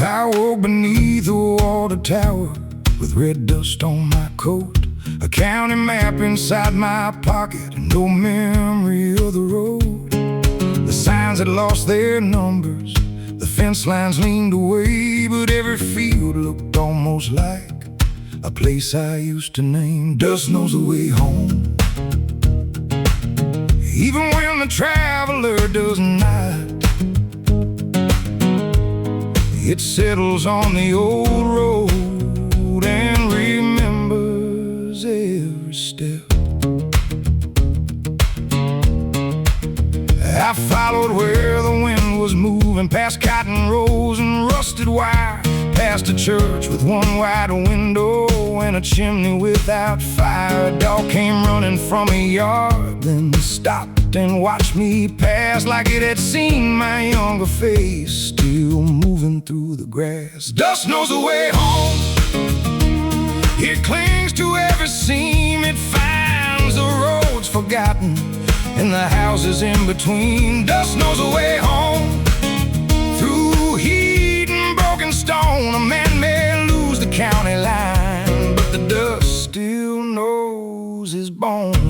I woke beneath a water tower with red dust on my coat, a county map inside my pocket, and no memory of the road. The signs had lost their numbers, the fence lines leaned away, but every field looked almost like a place I used to name. Dust knows the way home, even when the traveler does not. It settles on the old road and remembers every step. I followed where the wind was moving, past cotton rows and rusted wire, past a church with one wide window and a chimney without fire. A dog came running from a yard, then stopped and watched me pass like it had seen my younger face, still moving through the grass. Dust knows the way home, it clings to every seam, it finds the roads forgotten and the houses in between. Dust knows the way home, through heat and broken stone. A man may lose the county line, but the dust still knows his bones.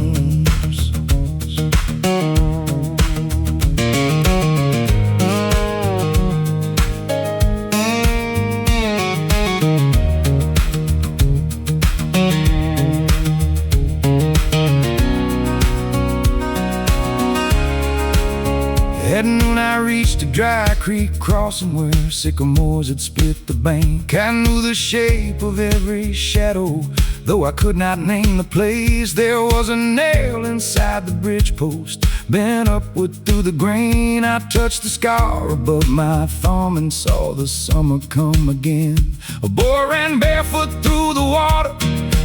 At noon I reached a dry creek crossing where sycamores had split the bank. I knew the shape of every shadow, though I could not name the place. There was a nail inside the bridge post, bent upward through the grain. I touched the scar above my thumb and saw the summer come again. A boy ran barefoot through the water,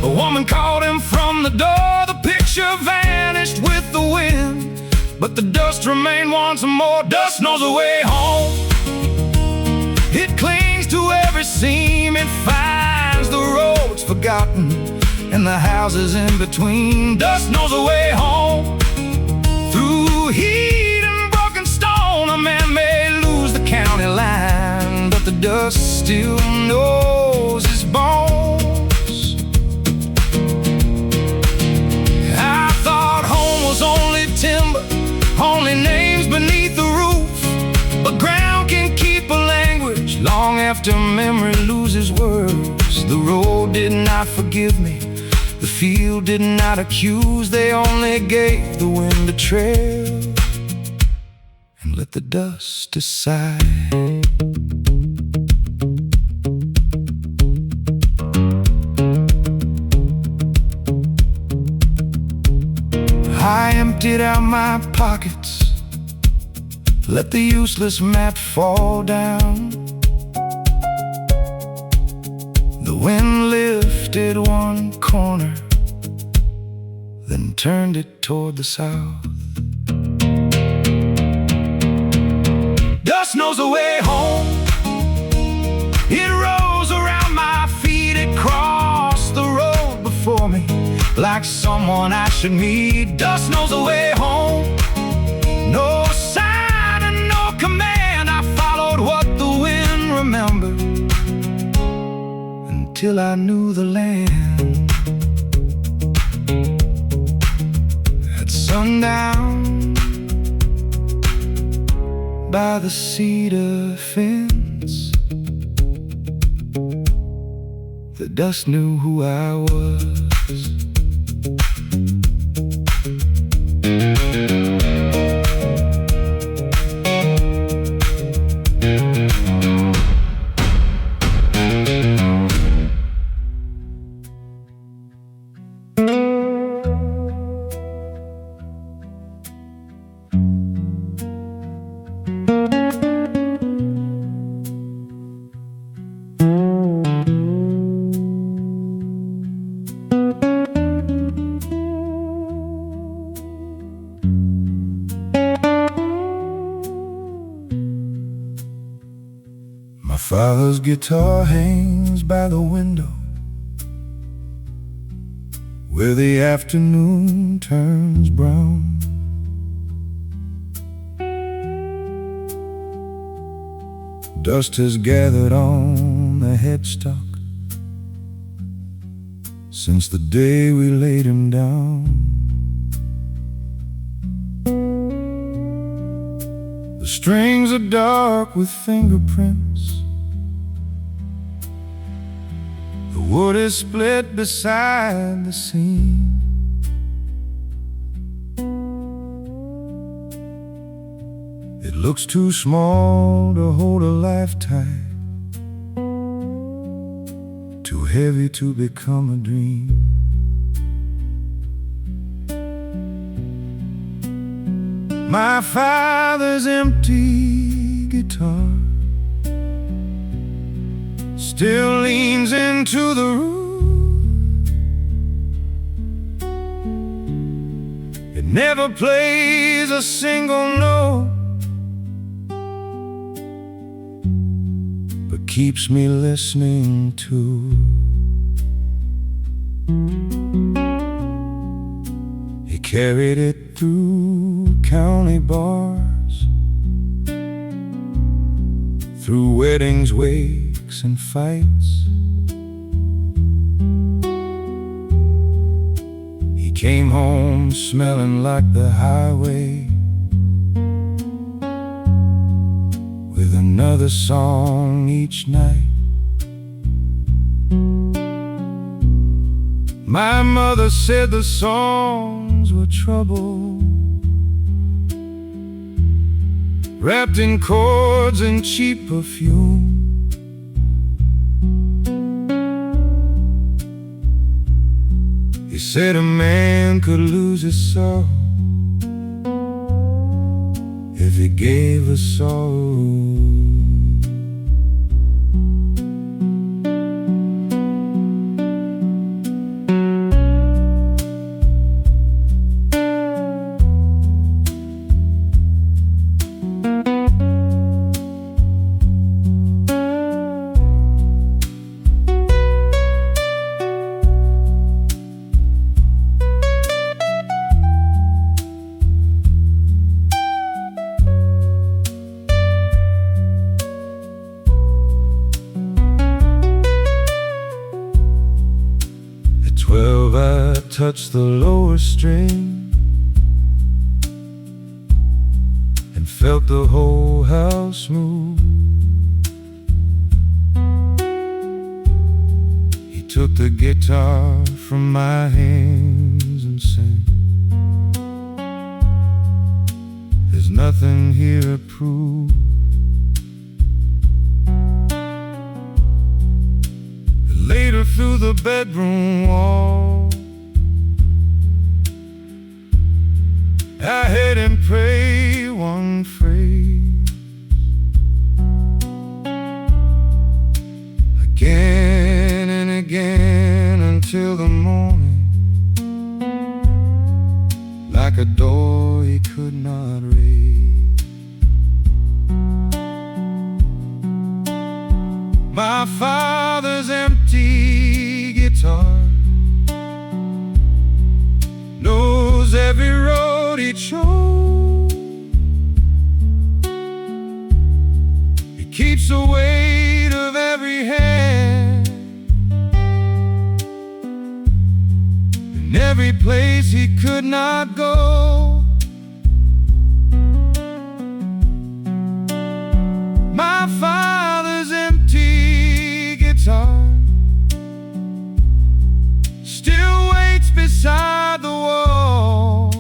a woman called him from the door. The picture vanished with the wind, but the dust remained once more. Dust knows the way home, it clings to every seam, it finds the roads forgotten and the houses in between. Dust knows the way home, through heat and broken stone. A man may lose the county line, but the dust still knows his bones. I thought home was only timber, only names beneath the roof, but ground can keep a language long after memory loses words. The road did not forgive me, the field did not accuse. They only gave the wind a trail and let the dust decide. I emptied out my pockets, let the useless map fall down. The wind lifted one corner, then turned it toward the south. Dust knows the way home, it rose around my feet, it crossed the road before me like someone I should meet. Dust knows the way home, no sign and no command. I followed what the wind remembered until I knew the land. At sundown, by the cedar fence, the dust knew who I was. My father's guitar hangs by the window where the afternoon turns brown. Dust has gathered on the headstock since the day we laid him down. The strings are dark with fingerprints. The wood is split beside the seam. It looks too small to hold a lifetime, too heavy to become a dream. My father's empty guitar still leans into the room. It never plays a single note, but keeps me listening to. He carried it through county bars, through weddings, wakes, and fights. He came home smelling like the highway, with another song each night. My mother said the songs were trouble, wrapped in chords and cheap perfume. He said a man could lose his soul if he gave a sorrow. I touched the lower string and felt the whole house move. He took the guitar from my hands and said, "There's nothing here to prove." Later through the bedroom wall, I heard him pray one phrase again and again until the morning, like a door he could not raise. My father's empty guitar knows every road he chose. He keeps the weight of every hand in every place he could not go. My father's empty guitar still waits beside the wall.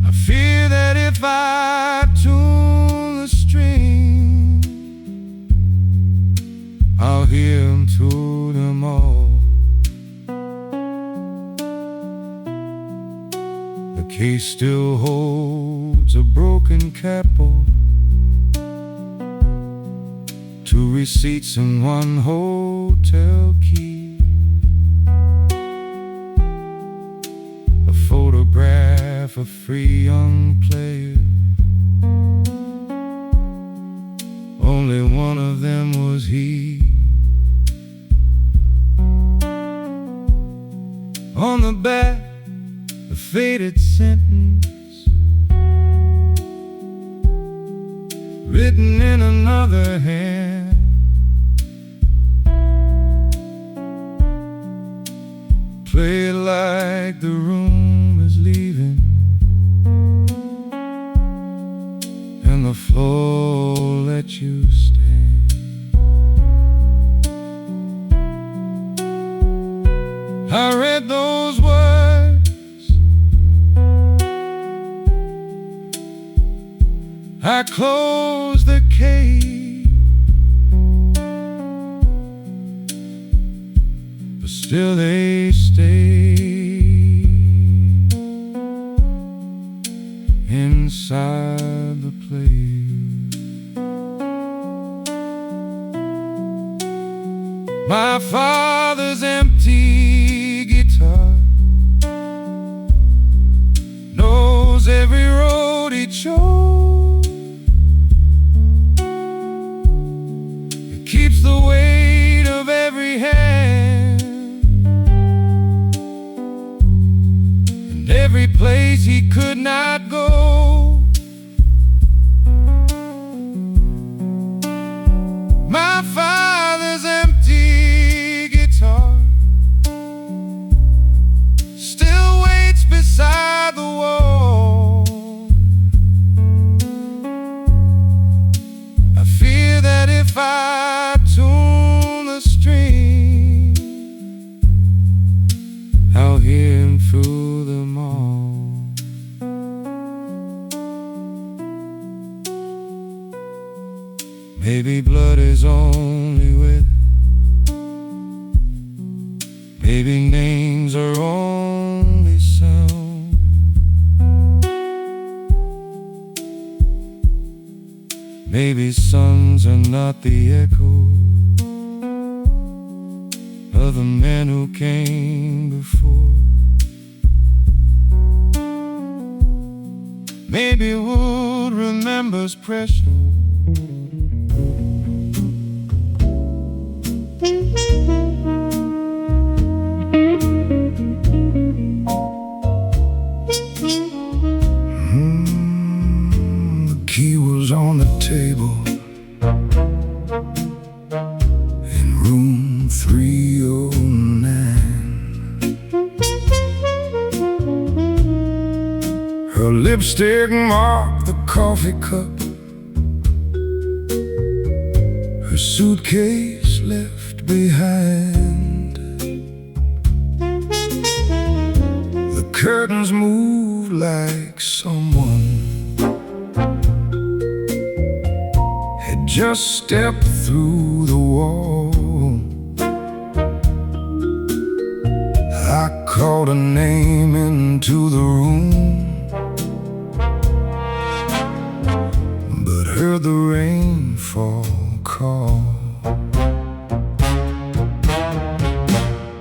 I fear that if I tune the string, I'll hear him tune them all. The case still holds a broken capo, 2 receipts and 1 hotel key, a photograph of 3 young players written in another hand. Play it like the room is leaving, and the floor let you stand. I read those words, I closed the cage, but still they stay inside the place. My father's empty guitar knows every road he chose. It keeps the weight of every hand, and every place he could not go. My father's empty guitar still waits beside the wall. I fear that if I tune the string, I'll hear him through them all. Maybe blood is only with, maybe names are only sound. Maybe sons are not the echo of the men who came before. Maybe wood remembers pressure, the key was on the table in room 309. Her lipstick marked the coffee cup, her suitcase left behind. The curtains moved like someone had just stepped through the wall. I called a name into the room, but heard the rainfall call.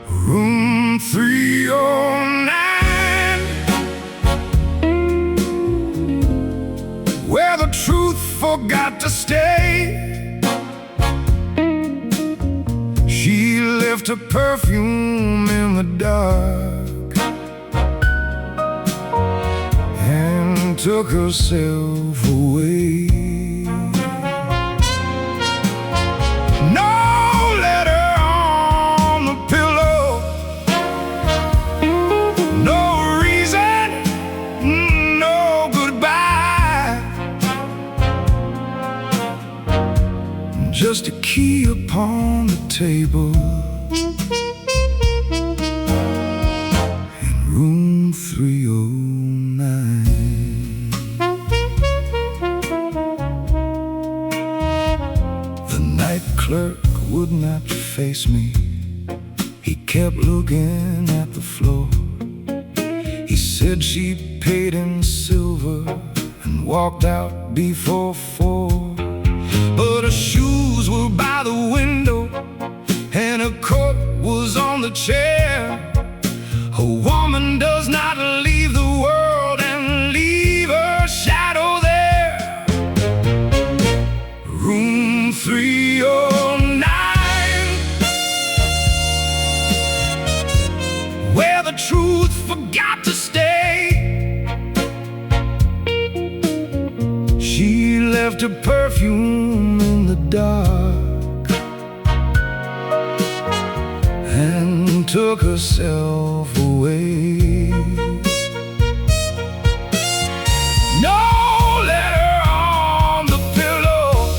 Room 309, where the truth forgot to stay. She left her perfume in the dark and took herself away. Just a key upon the table in room 309. The night clerk would not face me. He kept looking at the floor. He said she paid in silver and walked out before 4. But her shoes were by the window and her coat was on the chair. A woman does not leave the world and leave her shadow there. Room 309, where the truth forgot to stay. She left her perfect perfume in the dark and took herself away. No letter on the pillow,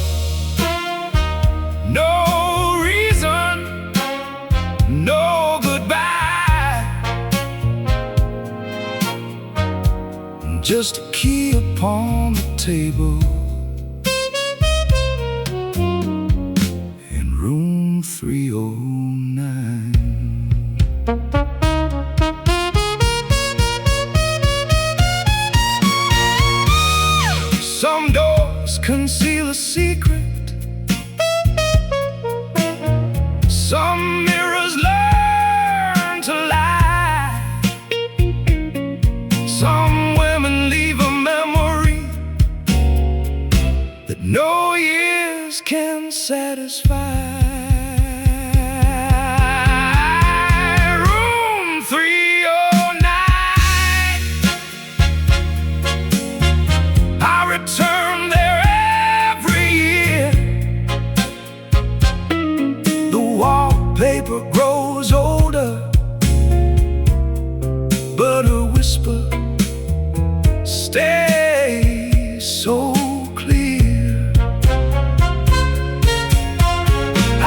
no reason, no goodbye, just a key upon the table in room 309. Some doors conceal a secret, some mirrors learn to lie, some women leave a memory that no years can satisfy. Room 309, I return there every year. The wallpaper grows older, but her whisper stays so clear. I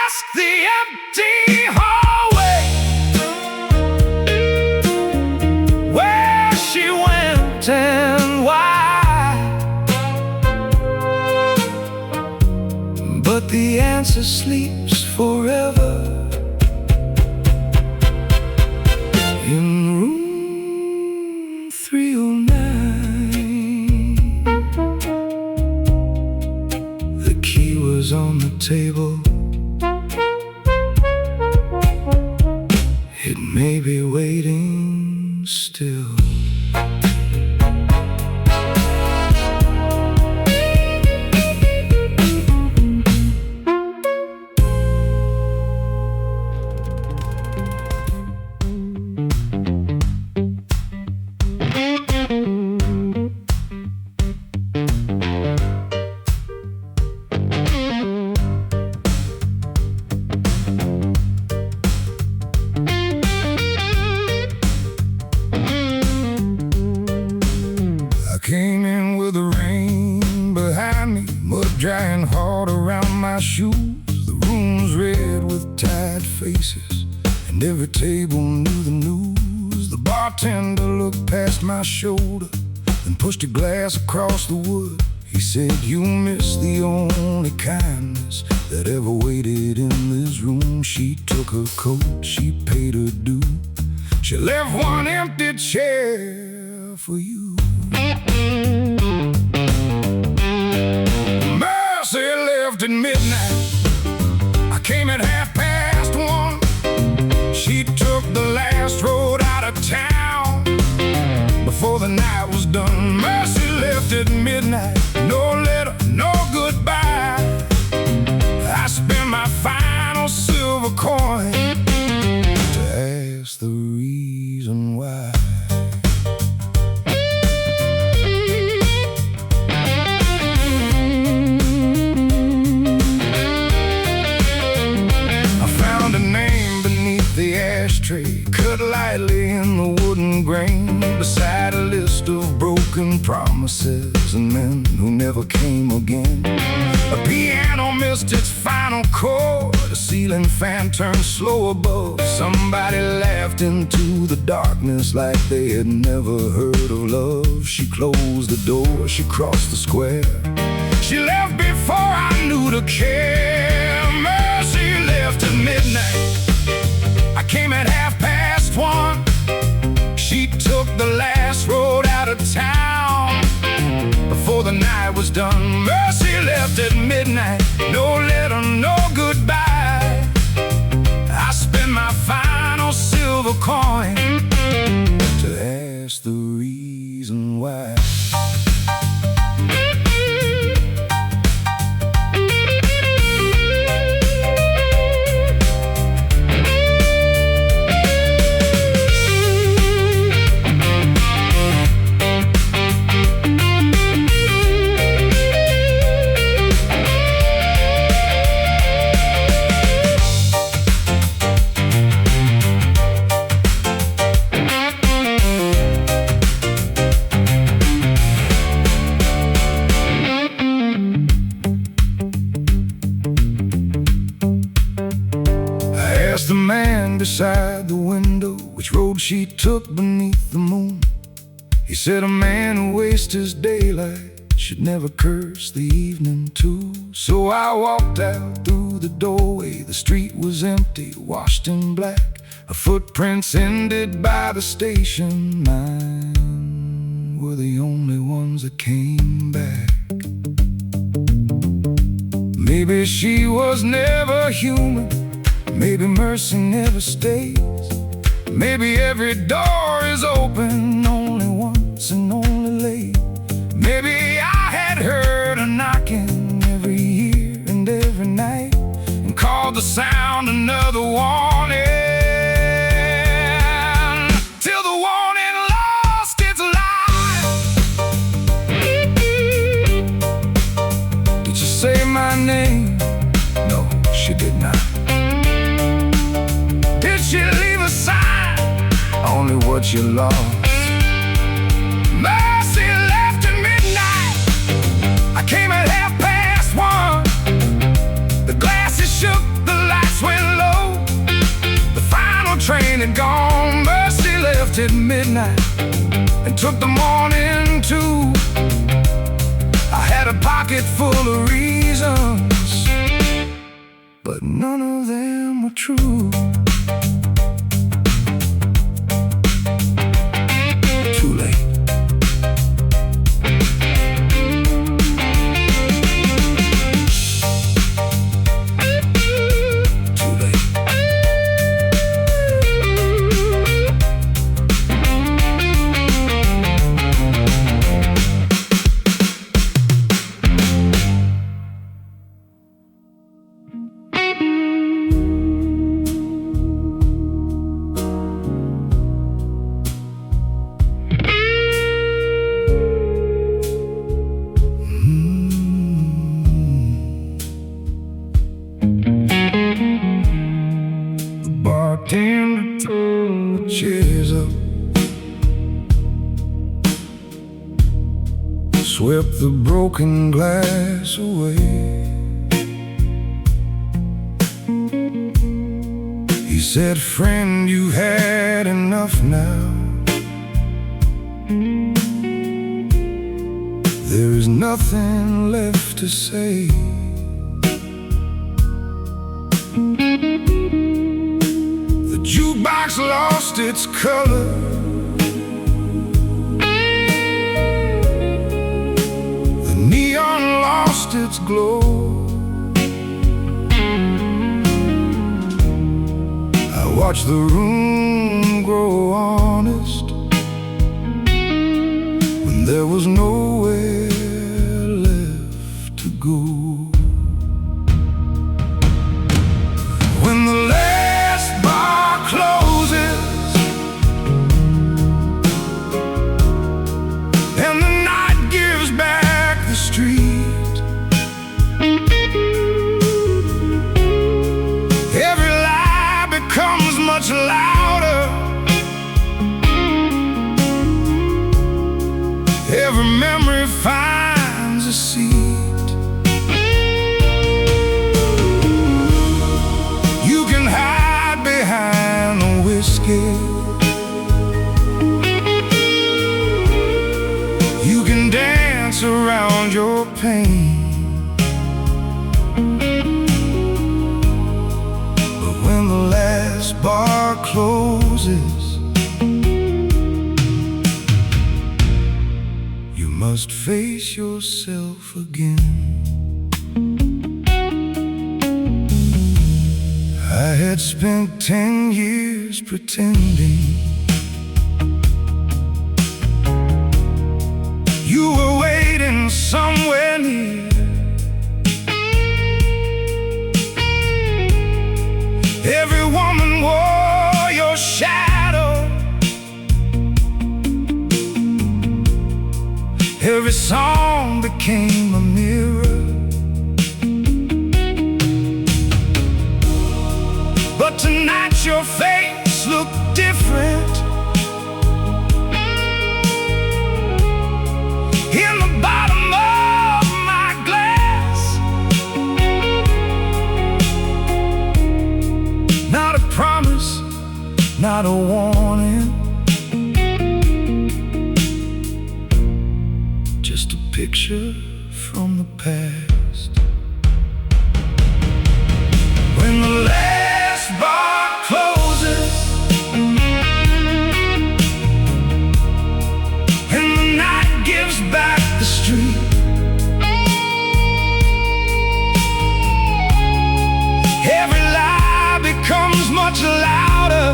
ask the empty hallway where she went and why, but the answer sleeps forever in room 309. The key was on the table. It may be waiting still. Came in with the rain behind me, mud drying hard around my shoes. The room's red with tired faces, and every table knew the news. The bartender looked past my shoulder, then pushed a glass across the wood. He said, "You miss the only kindness that ever waited in this room." She took her coat, she paid her due. She left one empty chair for you. Mercy left at midnight. I came at 1:30. She took the last road out of town before the night was done. Mercy left at midnight. No letter, no goodbye. I spent my final silver coin to ask the reason why. Cut lightly in the wooden grain, beside a list of broken promises and men who never came again. A piano missed its final chord, a ceiling fan turned slow above. Somebody laughed into the darkness like they had never heard of love. She closed the door, she crossed the square. She left before I knew to care. Mercy left at midnight. I came at 1:30. She took the last road out of town before the night was done. Mercy left at midnight. No letter, no goodbye. I spent my final silver coin to ask the reason why. stand beside the window, which road she took beneath the moon. He said a man who wastes his daylight should never curse the evening too. So I walked out through the doorway. The street was empty, washed in black. Her footprints ended by the station. Mine were the only ones that came back. Maybe she was never human. Maybe mercy never stays. Maybe every door is open only once and only late. Maybe I had heard her knocking every year and every night, and called the sound another warning, till the warning lost its life. Did she say my name? No, she did not. Did she leave a sign? Only what you lost. Mercy left at midnight. I came at 1:30. The glasses shook, the lights went low. The final train had gone. Mercy left at midnight and took the morning too. I had a pocket full of reasons, but none of them were true. Too late. Too late. Bartender threw the chairs up, swept the broken glass away. He said, friend, you've had enough now. There is nothing left to say. The jukebox lost its color. The neon lost its glow. I watched the room grow honest when there was nowhere left to go. When the last bar closes and the night gives back the street, every lie becomes much louder. Every memory finds a seat. You can hide behind the whiskey. You can dance around your pain. But when the last bar closes, you must face yourself again. I had spent 10 years pretending you were waiting somewhere near. Every woman wore your shadow. Every song became a mirror. But tonight your face looked different. In the bottom of my glass, not a promise, not a warning, just a picture from the past. When the last bar closes and the night gives back the street, every lie becomes much louder.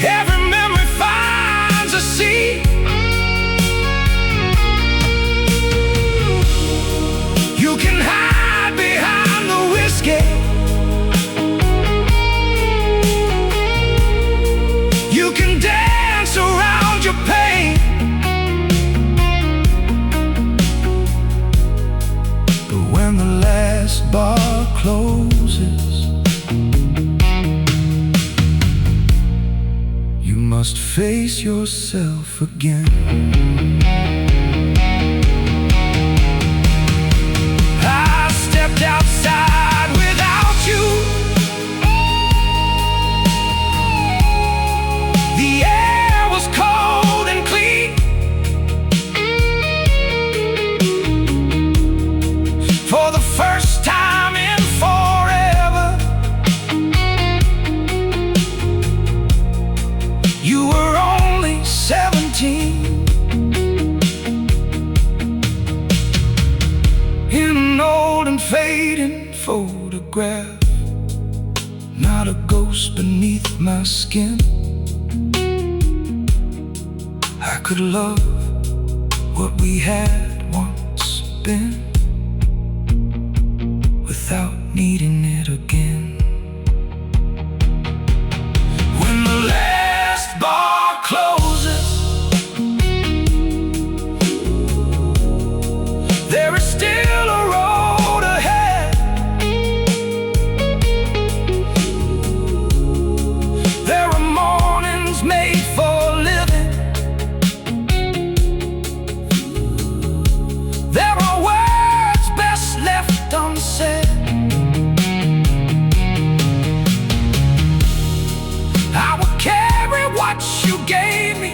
Every memory finds a seat. You can hide behind the whiskey, you can dance around your pain, but when the last bar closes, you must face yourself again. I stepped outside without you. The air was cold and clean. For the first time in forever, you were only 17. In an old and fading photograph, not a ghost beneath my skin. I could love what we had once been without needing it again. When the last bar closes, there is still a road ahead. There are mornings made for living. There are words best left unsaid. I will carry what you gave me,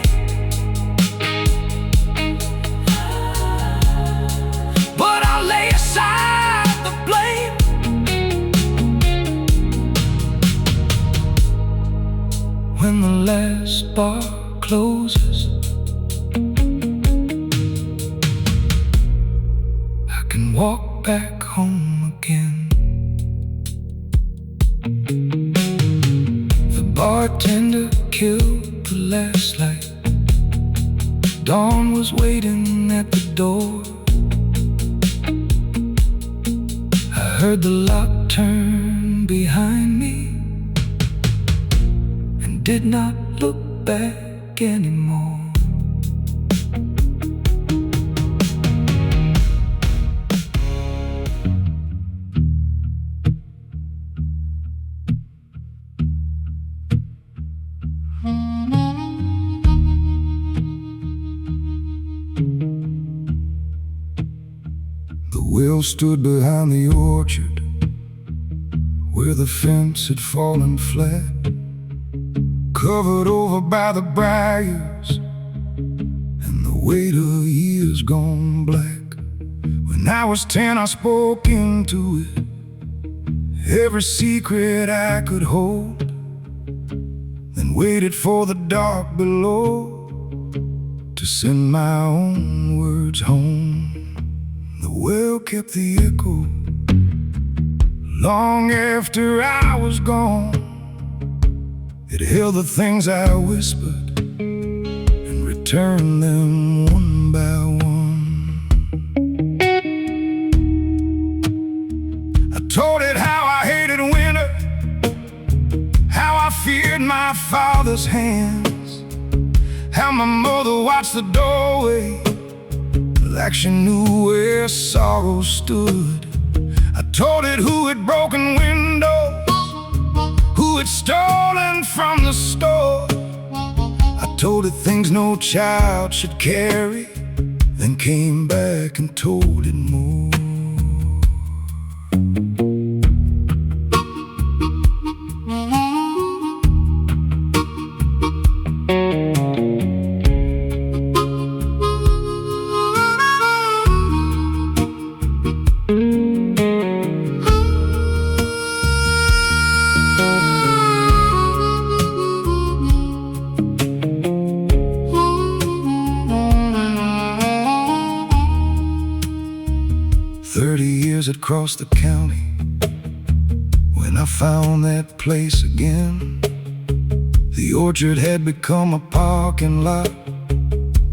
but I'll lay aside the blame. When the last bar closes, I can walk back home again. The bartender killed the last light. Dawn was waiting at the door. I heard the lock turn behind me and did not look back anymore. The wheel stood behind the orchard where the fence had fallen flat, covered over by the briars and the weight of years gone black. When I was 10, I spoke into it, every secret I could hold, then waited for the dark below to send my own words home. The well kept the echo long after I was gone. It held the things I whispered and returned them one by one. I told it how I hated winter, how I feared my father's hands, how my mother watched the doorway like she knew where sorrow stood. I told it who had broken windows, who had stolen from the store. I told it things no child should carry, then came back and told it more. 30 years had crossed the county when I found that place again. The orchard had become a parking lot.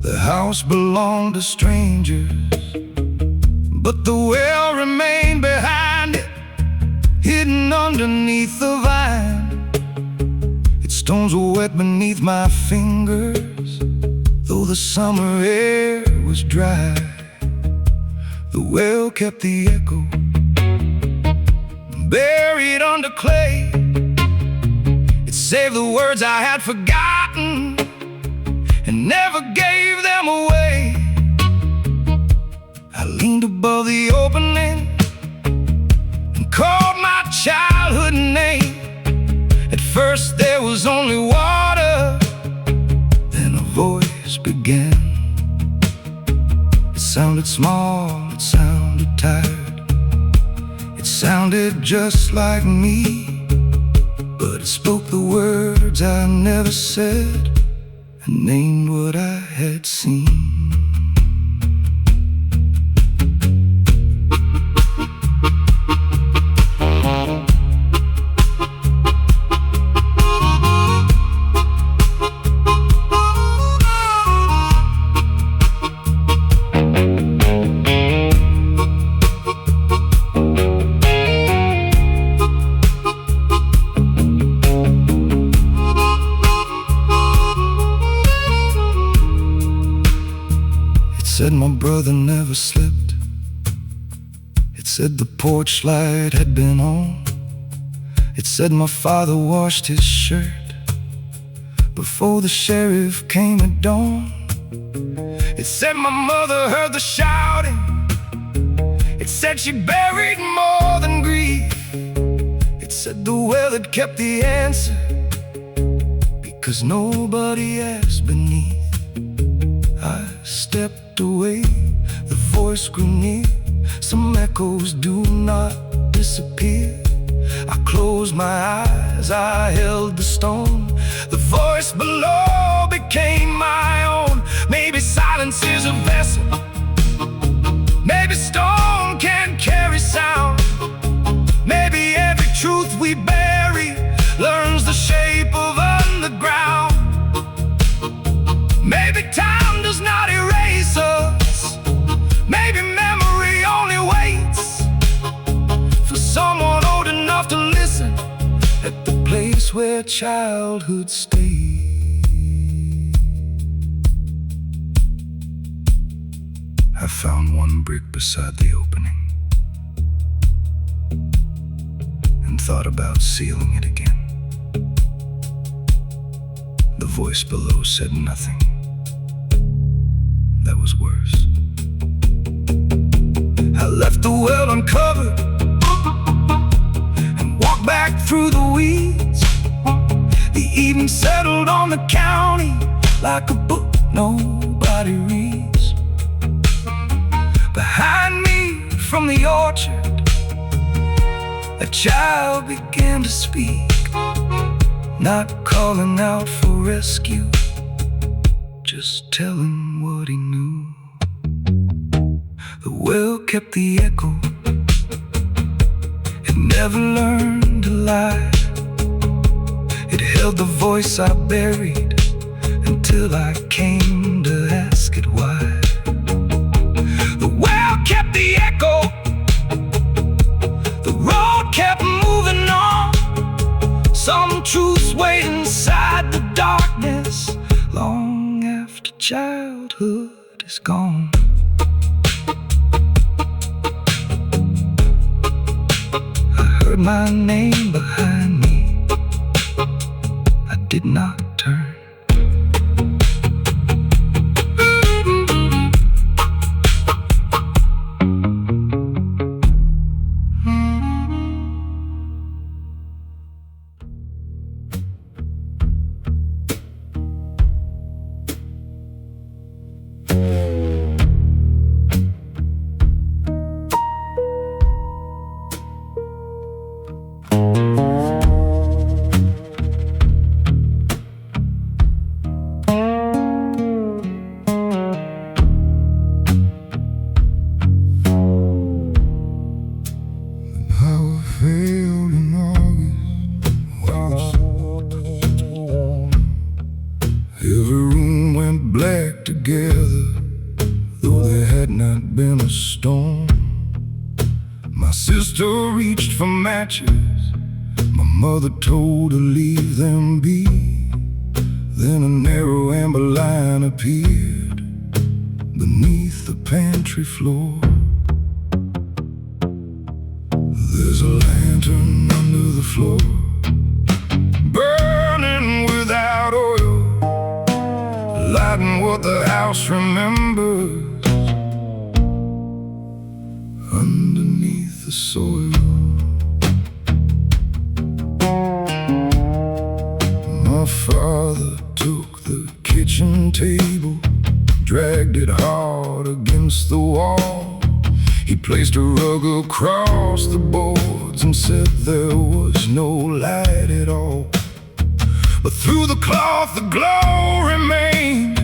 The house belonged to strangers, but the well remained behind it, hidden underneath the vine. Its stones were wet beneath my fingers, though the summer air was dry. The well kept the echo, buried under clay. It saved the words I had forgotten and never gave them away. I leaned above the opening and called my childhood name. At first there was only water, then a voice began. It sounded small, it sounded tired, it sounded just like me, but it spoke the words I never said and named what I had seen. It said my brother never slept. It said the porch light had been on. It said my father washed his shirt before the sheriff came at dawn. It said my mother heard the shouting. It said she buried more than grief. It said the well had kept the answer because nobody asked beneath. I stepped away, the voice grew near. Some echoes do not disappear. I closed my eyes, I held the stone. The voice below became my own. Maybe silence is a vessel, maybe stone can carry sound. Maybe every truth we bury learns the shape of underground. Maybe time does not erase us. Maybe memory only waits for someone old enough to listen at the place where childhood stayed. I found one brick beside the opening and thought about sealing it again. The voice below said nothing. That was worse. I left the well uncovered and walked back through the weeds. The evening settled on the county like a book nobody reads. Behind me from the orchard, a child began to speak, not calling out for rescue, just telling what he knew. The well kept the echo, it never learned to lie. It held the voice I buried until I came to ask it why. The well kept the echo, the road kept moving on. Some truths wait inside the darkness long after childhood is gone. I heard my name behind me. I did not turn. not been a storm. My sister reached for matches, my mother told her leave them be. Then a narrow amber line appeared beneath the pantry floor. There's a lantern under the floor, burning without oil, lighting what the house remembers underneath the soil. My father took the kitchen table, dragged it hard against the wall. He placed a rug across the boards and said there was no light at all. But through the cloth the glow remained,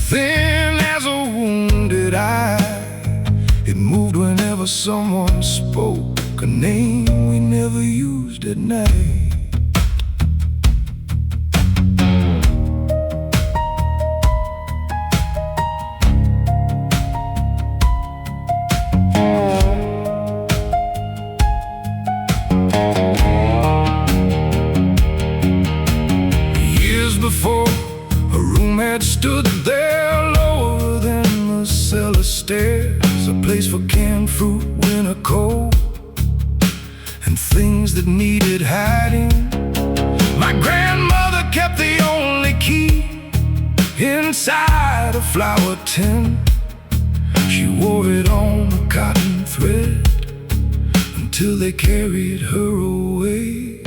thin as a wounded eye. It moved whenever someone spoke a name we never used at night. Before, a room had stood there lower than the cellar stairs, a place for canned fruit, winter cold, and things that needed hiding. My grandmother kept the only key inside a flower tin. She wore it on a cotton thread until they carried her away.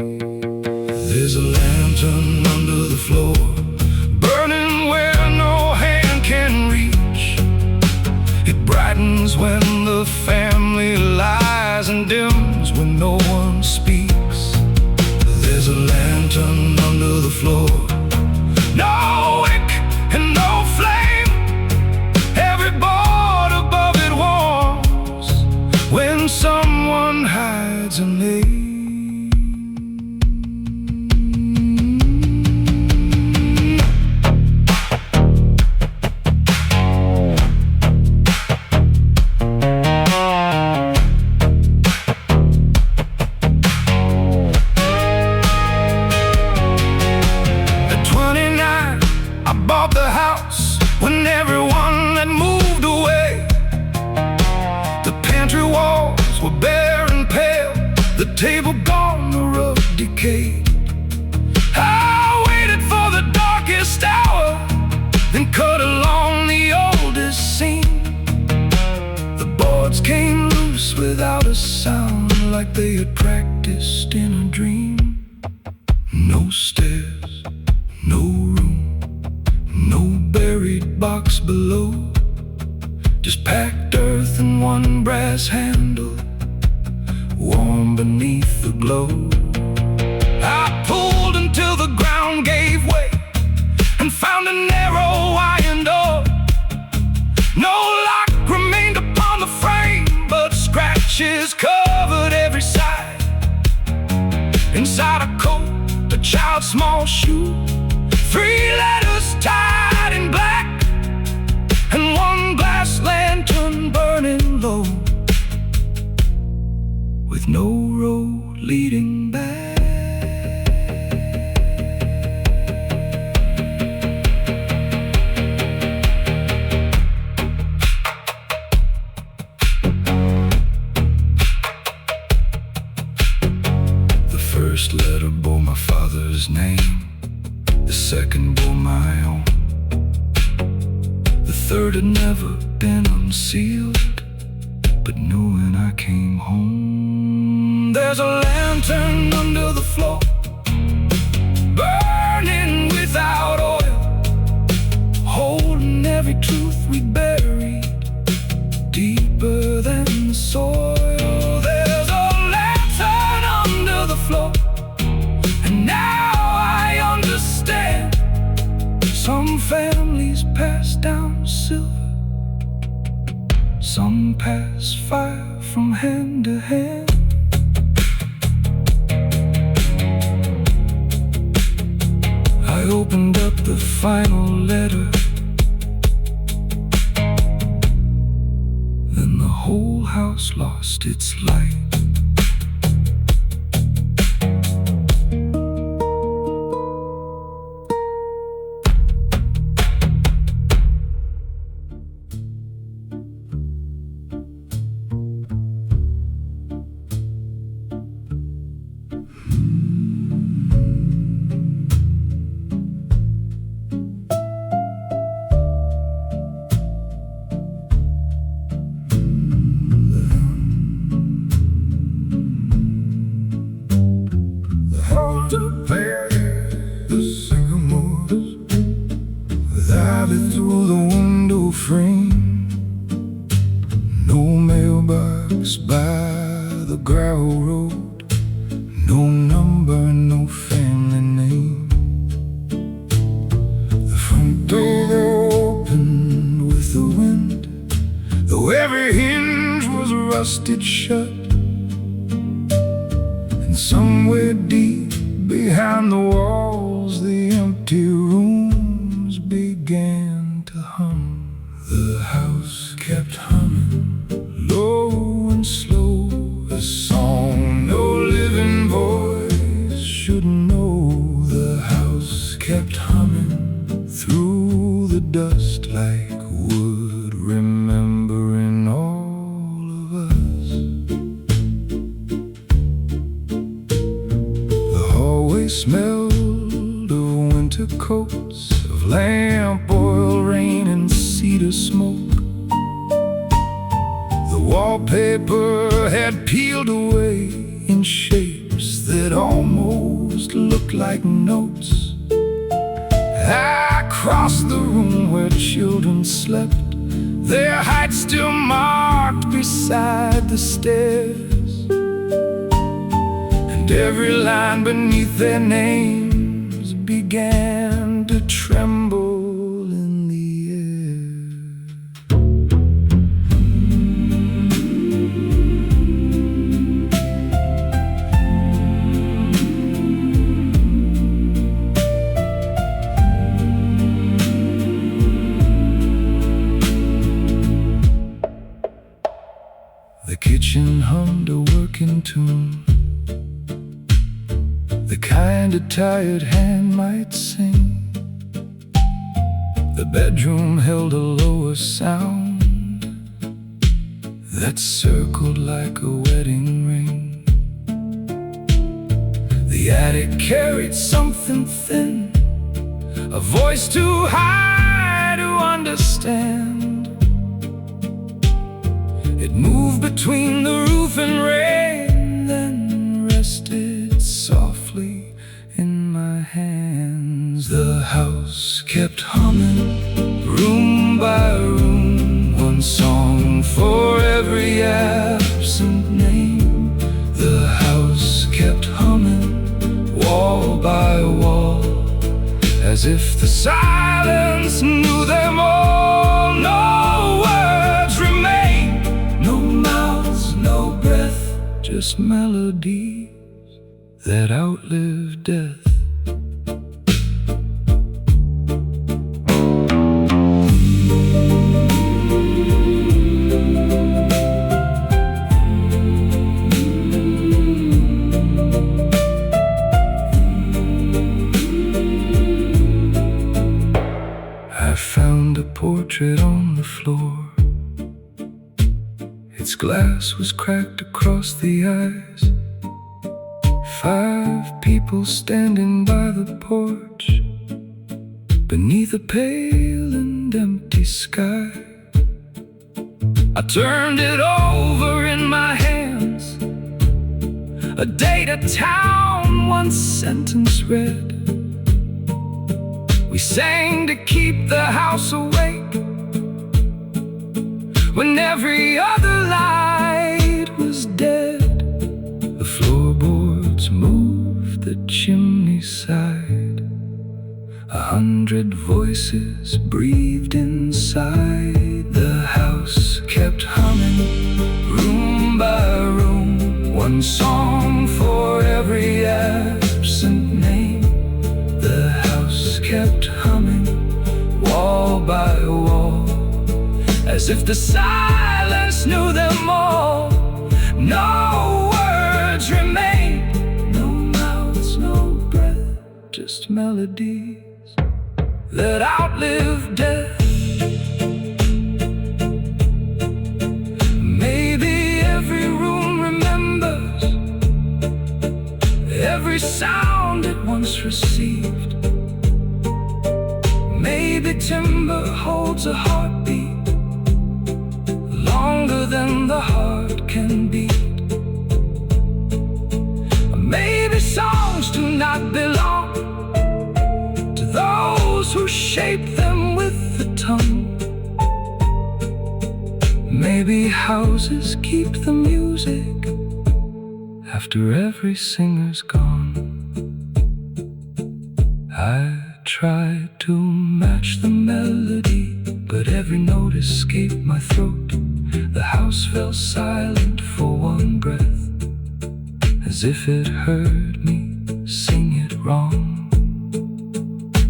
There's a lantern under the floor, burning where no hand can reach. It brightens when the family lies and dims when no one speaks. There's a lantern under the floor, no wick and no flame. Every board above it warms when someone hides a name. When everyone had moved away, the pantry walls were bare and pale, the table gone, the rug decayed. I waited for the darkest hour, then cut along the oldest scene. The boards came loose without a sound, like they had practiced in a dream. No stairs, no room, no buried box below, just packed earth and one brass handle, warm beneath the glow. I pulled until the ground gave way and found a narrow iron door. No lock remained upon the frame, but scratches covered every side. Inside a coat, a child's small shoe, 3 letters tied in black, and one glass lantern burning low, with no road leading back. The first letter bore my father's name, the second bore my own. The third had never been unsealed, but knew when I came home. There's a lantern under the floor, burning without oil, holding every truth we buried deeper than the soil. There's a lantern under the floor, and now I understand. Some families pass down silver, some pass fire from hand to hand. I opened up the final letter whole house lost its light. The sycamores with ivy through the window frame, no mailbox by the gravel road, no number, no family name. The front door opened with the wind, though every hinge was rusted shut, and somewhere deep behind the walls, the empty rooms began to hum. The house kept humming, low and slow, a song no living voice should know. The house kept humming through the dust like wood, remembering all of us. Smelled of winter coats, of lamp oil, rain, and cedar smoke. The wallpaper had peeled away in shapes that almost looked like notes. I crossed the room where children slept, their height still marked beside the stairs. Every line beneath their names began to tremble in the air. The kitchen hummed a working tune, the kind a tired hand might sing. The bedroom held a lower sound that circled like a wedding ring. The attic carried something thin, a voice too high to understand. It moved between the roof and rain, then rested softly in my hands. The house kept humming, room by room, one song for every absent name. The house kept humming, wall by wall, as if the silence knew them all. No words remain, no mouths, no breath, just melodies that outlived death. I found a portrait on the floor. Its glass was cracked across the eyes. 5 people standing by the porch, beneath a pale and empty sky. I turned it over in my hands, a date, a town, one sentence read. We sang to keep the house awake when every other light was dead. The floorboards moved, the chimney sighed, 100 voices breathed inside. The house kept humming, room by room, one song for every absent name. The house kept humming, wall by wall, as if the silence knew them oldest melodies that outlive death. Maybe every room remembers every sound it once received. Maybe timber holds a heartbeat longer than the heart can beat. Maybe songs do not belong to those who shape them with the tongue. Maybe houses keep the music after every singer's gone. I tried to match the melody, but every note escaped my throat. The house fell silent for one breath, as if it heard me sing it wrong.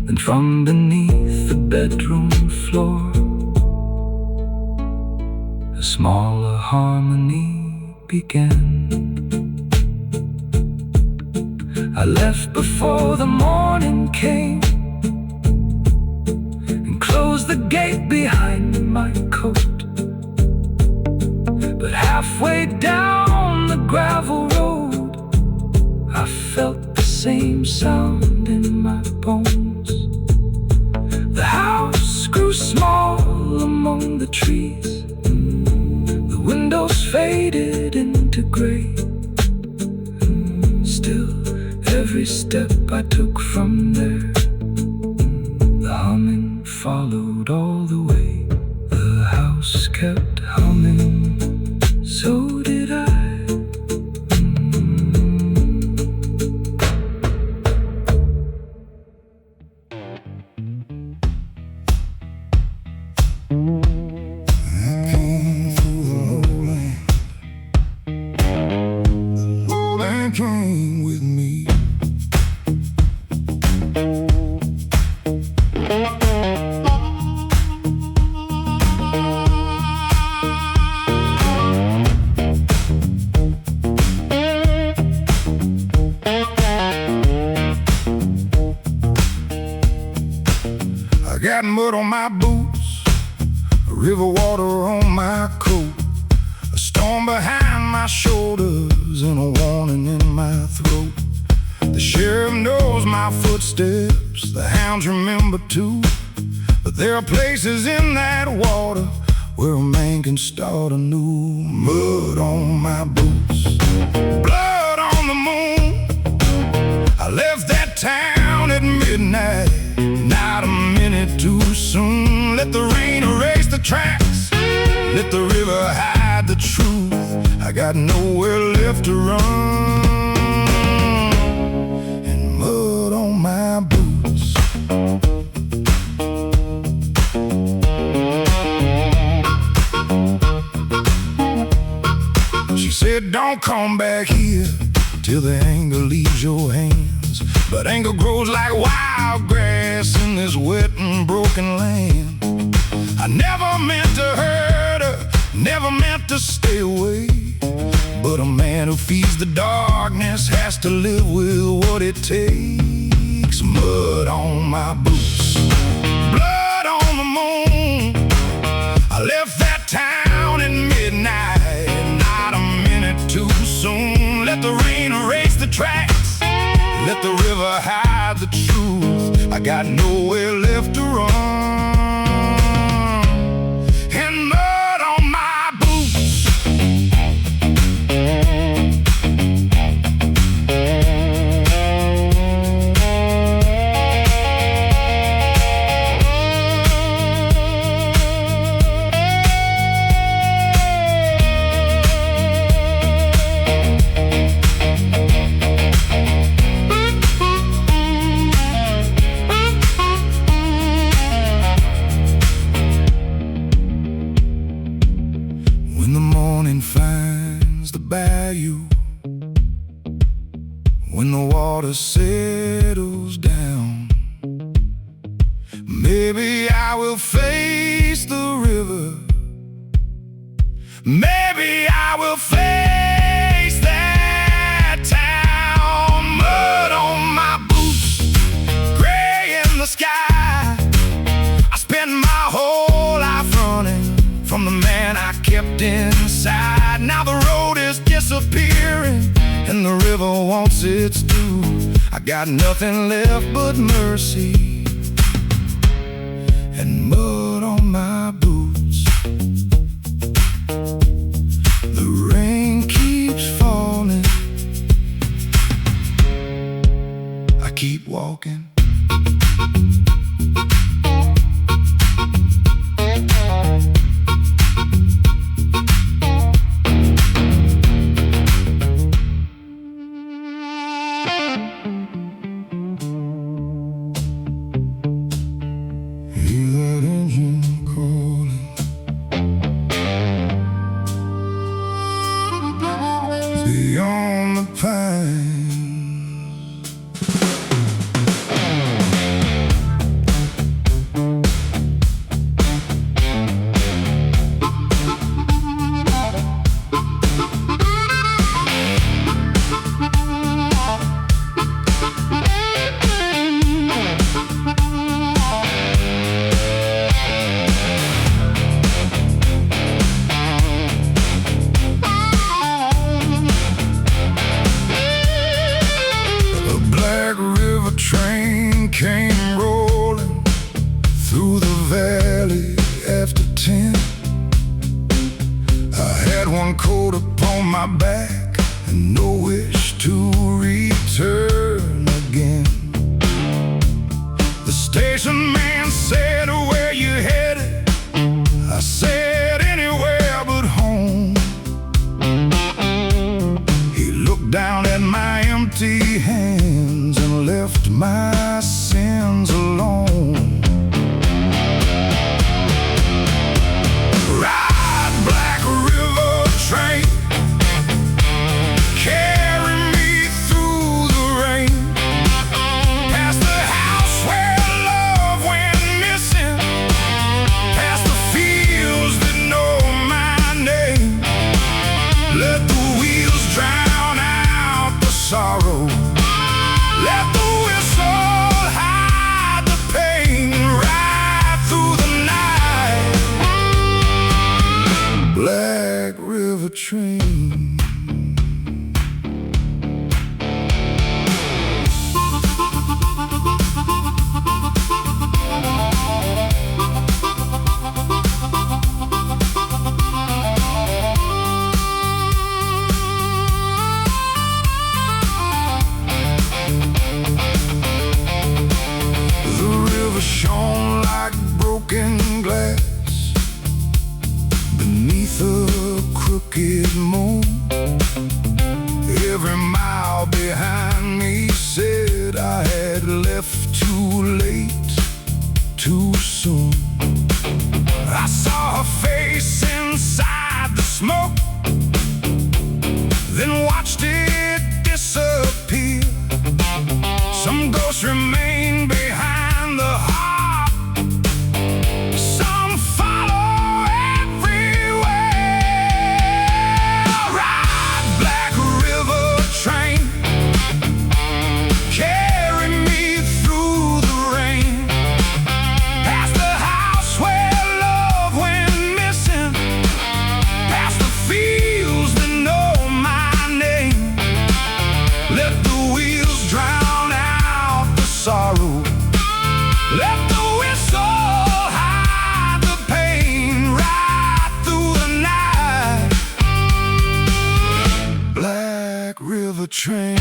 Then from beneath the bedroom floor, a smaller harmony began. I left before the morning came and closed the gate behind my coat. But halfway down the gravel road, I felt the same sound in my bones. The house grew small among the trees. The windows faded into gray. Still, every step I took from there, the humming followed all the way. The house kept humming, so did I. Came with me. I got mud on my boots, river water on my coat, a storm behind my shoulders and a warning in my throat. The sheriff knows my footsteps, the hounds remember too. But there are places in that water where a man can start anew. Mud on my boots, blood on the moon. I left that town at midnight, not a minute too soon. Let the rain erase the tracks, let the river hide the truth. I got nowhere left to run, and mud on my boots. She said, don't come back here till the anger leaves your hands. But anger grows like wild grass in this wet and broken land. I never meant to hurt her, never meant to stay away. But a man who feeds the darkness has to live with what it takes. Mud on my boots, blood on the moon. I left that town at midnight, not a minute too soon. Let the rain erase the tracks, let the river hide the truth. I got nowhere left to run, and mud on my boots. When the morning finds the bayou, when the water settles down, maybe I will face the river. Maybe I will face that town. Mud on my boots, disappearing, and the river wants its due. I got nothing left but mercy and mud on my boots. The rain keeps falling, I keep walking. Beyond the pines, train came rolling through the valley after 10. I had one coat upon my back and no wish to return again. The station man said, "Where you headed?" I said, "Anywhere but home." He looked down at my empty hands and left my sins alone. Ride, Black River train, carry me through the rain, past the house where love went missing, past the fields that know my name. Let the wheels drown out the sorrow. Let the whistle hide the pain right through the night. Black River train. Shone like broken glass beneath a crooked moon. Every mile behind me said I had left too late, too soon. I saw her face inside the smoke, then watched it disappear. Some ghosts remain behind the heart, some follow everywhere. Ride, Black River train, carry me through the rain, past the house where love went missing, past the fields that know my name. Let the wheels drown out the sorrow. Let the whistle hide the pain right through the night. Black River train.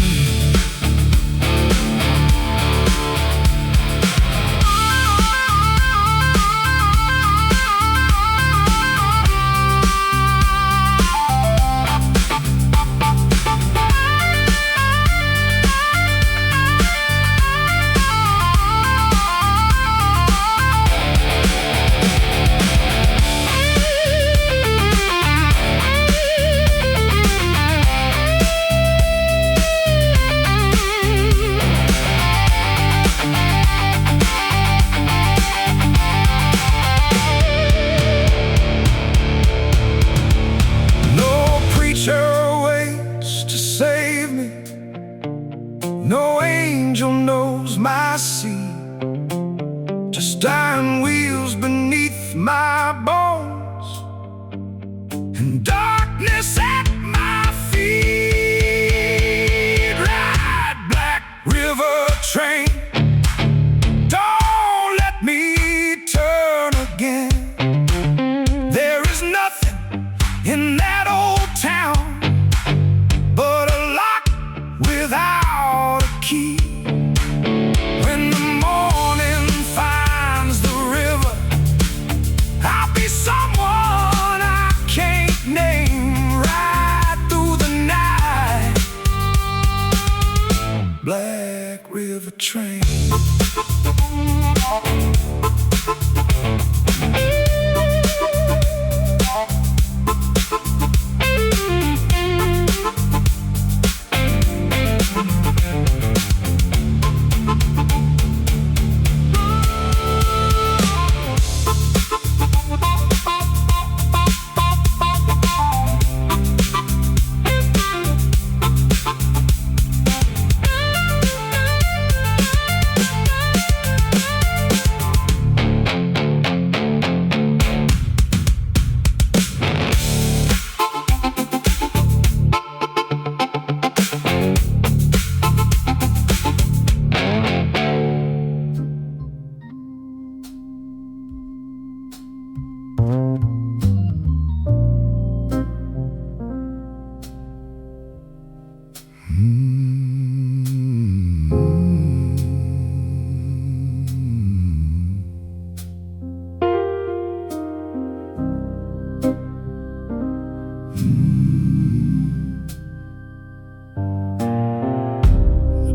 No angel knows my sea, just iron wheels beneath my bones and darkness at my feet. Black River train.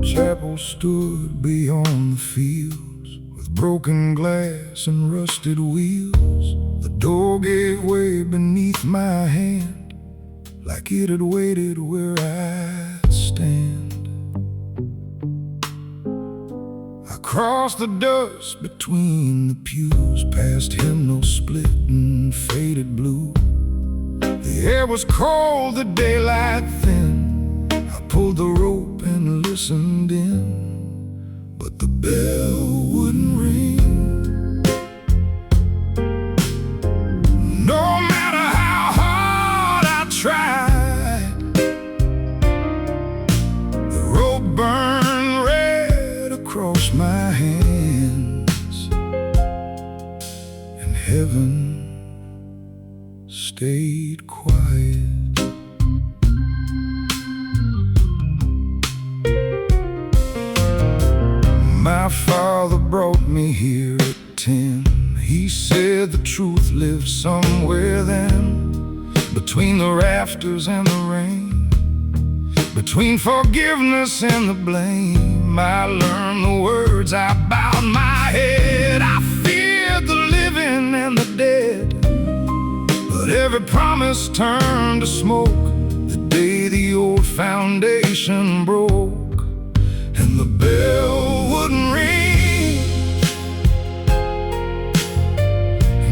Chapel stood beyond the fields, with broken glass and rusted wheels. The door gave way beneath my hand, like it had waited where I'd stand. I crossed the dust between the pews, past hymnals split and faded blue. The air was cold, the daylight thin. I pulled the rope and listened in, but the bell wouldn't ring. No matter how hard I tried, the rope burned red across my hands, and heaven stayed quiet. My father brought me here at 10. He said the truth lives somewhere then, between the rafters and the rain, between forgiveness and the blame. I learned the words, I bowed my head. I feared the living and the dead, but every promise turned to smoke the day the old foundation broke, and the bell wouldn't ring.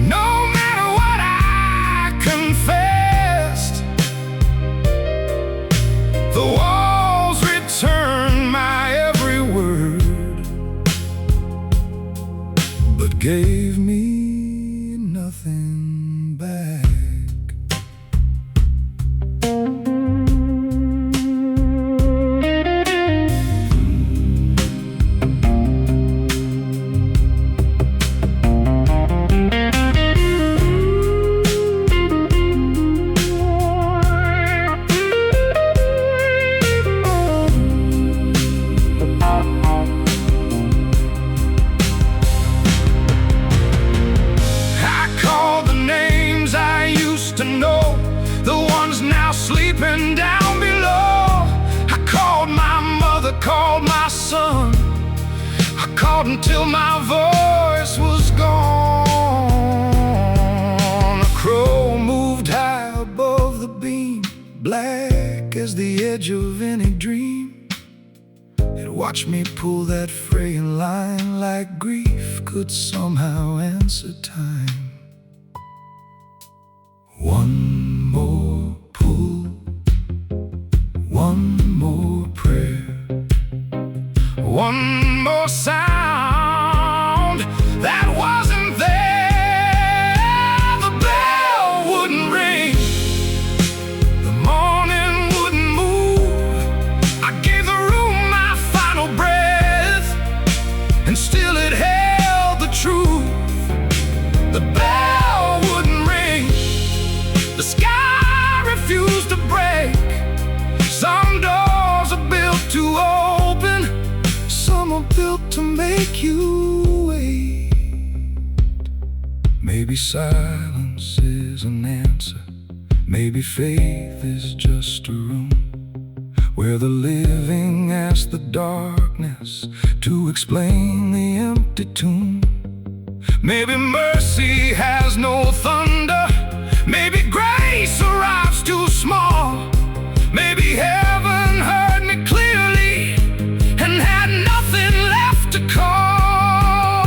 No matter what I confessed, the walls returned my every word, but gave me nothing back. Sleeping down below, I called my mother, called my son. I called until my voice was gone. A crow moved high above the beam, black as the edge of any dream. It watched me pull that fraying line, like grief could somehow answer time. One more pull, one more prayer, one more sound that wasn't there. The bell wouldn't ring, the morning wouldn't move. I gave the room my final breath, and still it held the truth. The bell wouldn't ring, the sky refused to break. Some doors are built to open, some are built to make you wait. Maybe silence is an answer, maybe faith is just a room where the living ask the darkness to explain the empty tomb. Maybe mercy has no thunder, maybe grace arrives too small. Maybe heaven heard me clearly and had nothing left to call.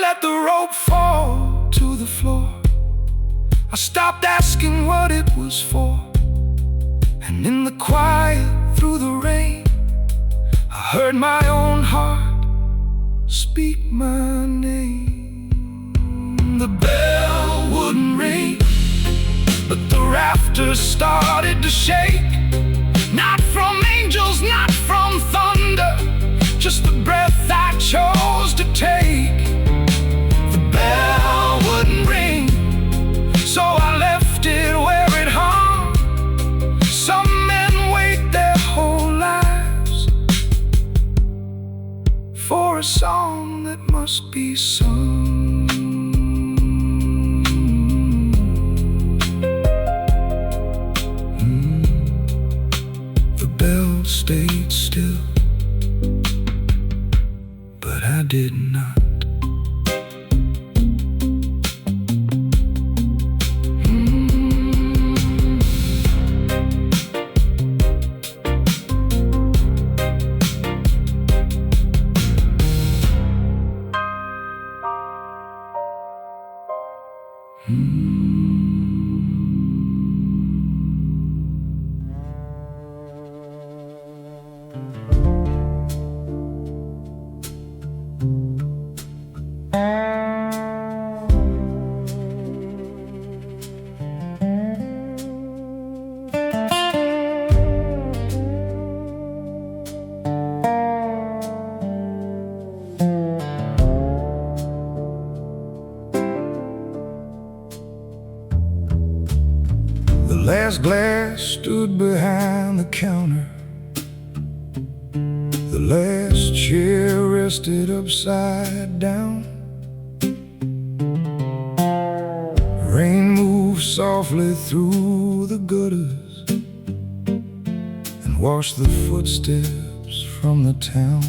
Let the rope fall to the floor. I stopped asking what it was for, and in the quiet through the rain, I heard my own heart speak my name. The bell wouldn't ring, but the rafters started to shake. Not from angels, not from thunder, just the breath I chose to take. The bell wouldn't ring, so I left it where it hung. Some men wait their whole lives for a song that must be sung. The bell stayed still, but I did not. The last glass stood behind the counter. The last chair rested upside down. Rain moved softly through the gutters and washed the footsteps from the town.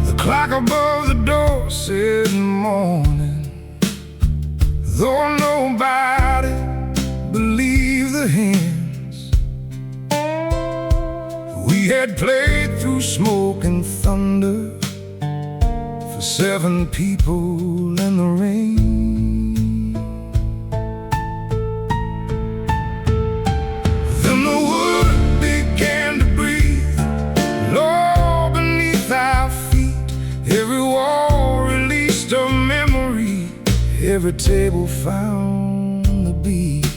The clock above the door said morning, though nobody believed the hymns. We had played through smoke and thunder for 7 people in the rain. Then the wood began to breathe, low beneath our feet. Every wall released a memory, every table found the beat.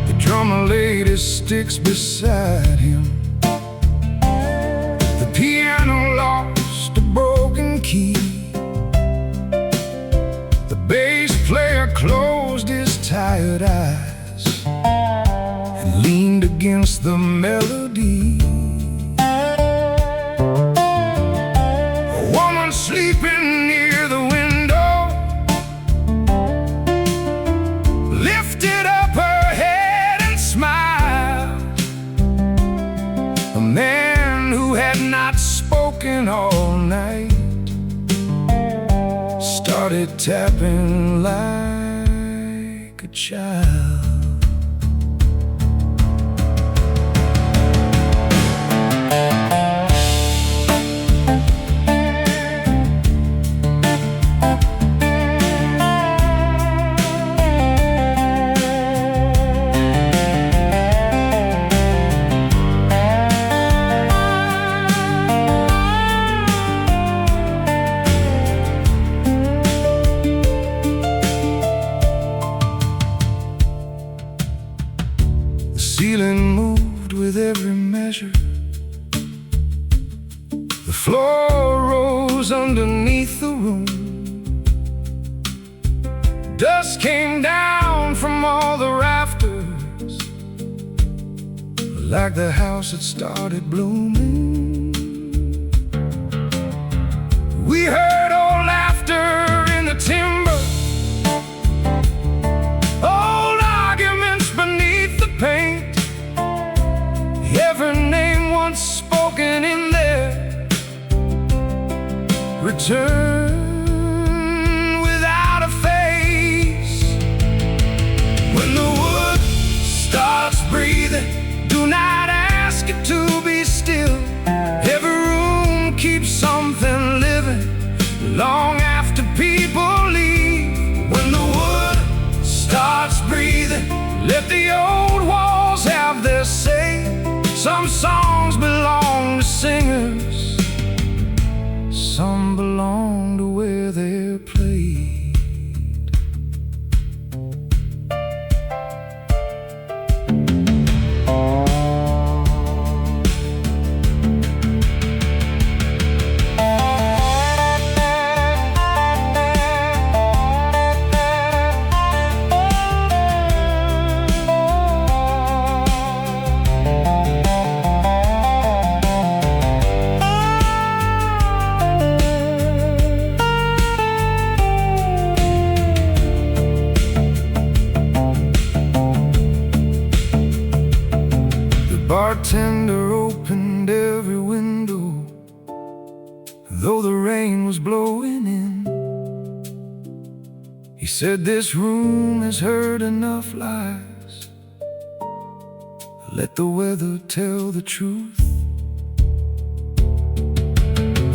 The drummer laid his sticks beside him. The piano lost a broken key. The bass player closed his tired eyes and leaned against the melody. Sleeping near the window lifted up her head and smiled. A man who had not spoken all night started tapping like a child. The ceiling moved with every measure. The floor rose underneath the room. Dust came down from all the rafters, like the house had started blooming. We return without a face. When the wood starts breathing, do not ask it to be still. Every room keeps something living long after people leave. When the wood starts breathing, let the old walls have their say. Some songs belong to singers, some belong to where they're played. Bartender opened every window, though the rain was blowing in. He said, "This room has heard enough lies. Let the weather tell the truth."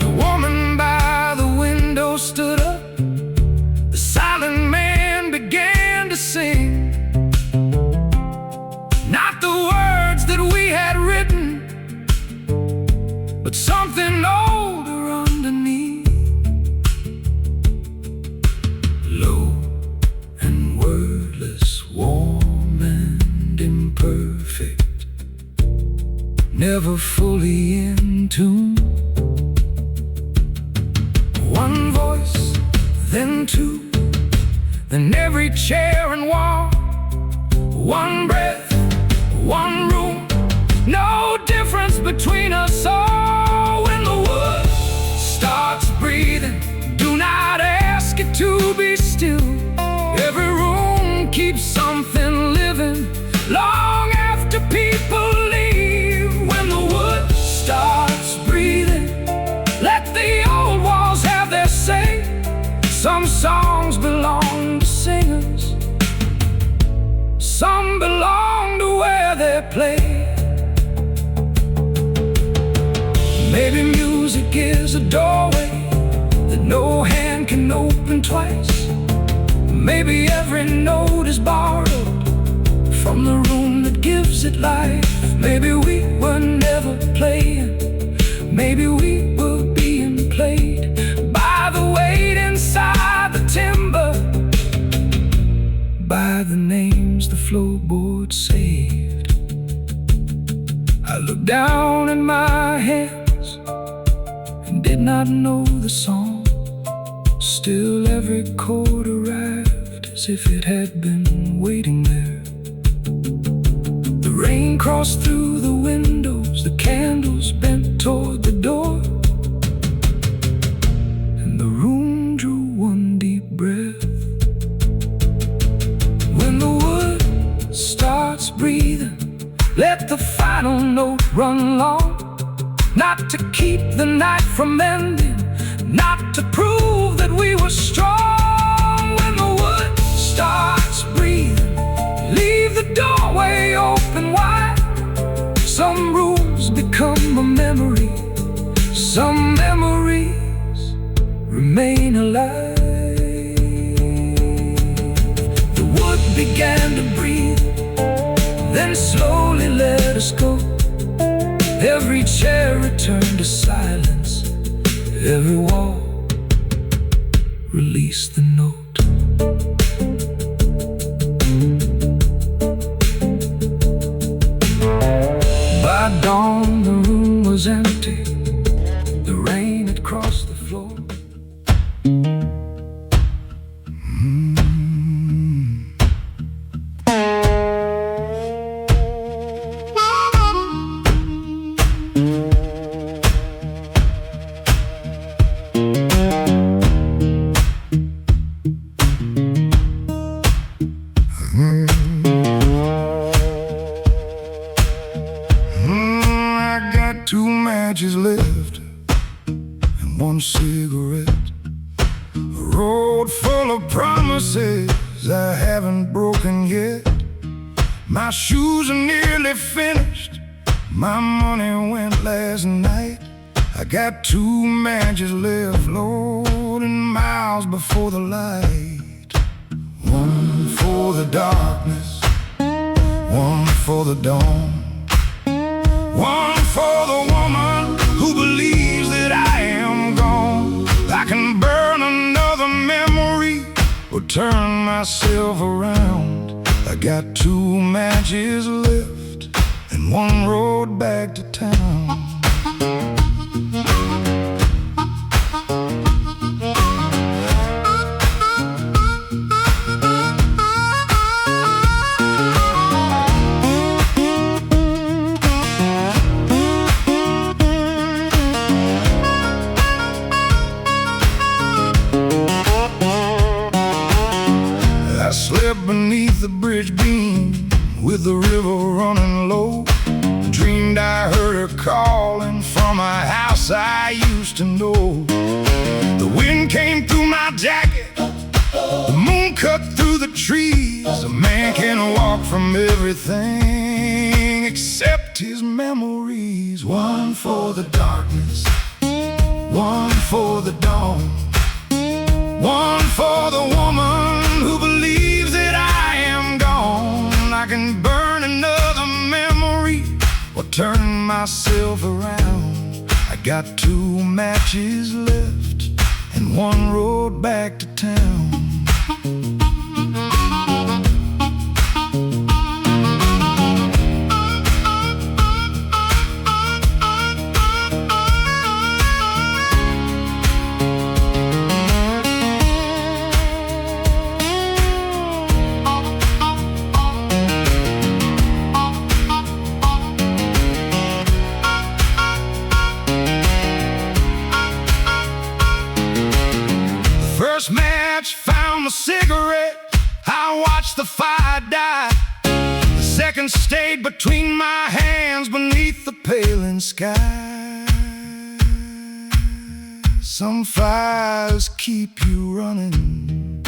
The woman by the window stood up. The silent man began to sing. Not the words that we had written, but something older underneath. Low and wordless, warm and imperfect, never fully in tune. One voice, then two, then every chair and wall. One breath, one room, no difference between us all. When the wood starts breathing, do not ask it to be still. Every room keeps something living long after people leave. When the wood starts breathing, let the old walls have their say. Some songs belong to singers, some belong to where they're played. Maybe music is a doorway that no hand can open twice. Maybe every note is borrowed from the room that gives it life. Maybe we were never playing, maybe we were being played by the weight inside the timber, by the names the floorboard saved. I looked down at my hands and did not know the song. Still every chord arrived as if it had been waiting there. The rain crossed through the windows, the candles bent toward the door, and the room drew one deep breath. When the wood starts breathing, let the final note run long. Not to keep the night from ending, not to prove that we were strong. When the wood starts breathing, leave the doorway open wide. Some rooms become a memory, some memories remain alive. The wood began to breathe, then slowly let us go. Every chair returned to silence, every wall released the note. By dawn the room was empty, the rain had crossed the floor. I got 2 matches left and 1 cigarette. Road full of promises I haven't broken yet. My shoes are nearly finished. My money went last night. I got 2 matches left, loading miles before the light. One for the darkness, one for the dawn, one for the woman who believes that I am gone. I can burn another memory or turn myself around. I got 2 matches left and 1 road back to town. I slept beneath the bridge beam with the river running low. Dreamed I heard her calling from a house I used to know. The wind came through my jacket, the moon cut through the trees. A man can walk from everything except his memories. One for the darkness, one for the dawn, one for the woman who believes that I am gone. I can burn another memory or turn myself around. I got 2 matches left and 1 road back to town. First match found a cigarette, I watched the fire die. The second stayed between my hands beneath the paling sky. Some fires keep you running,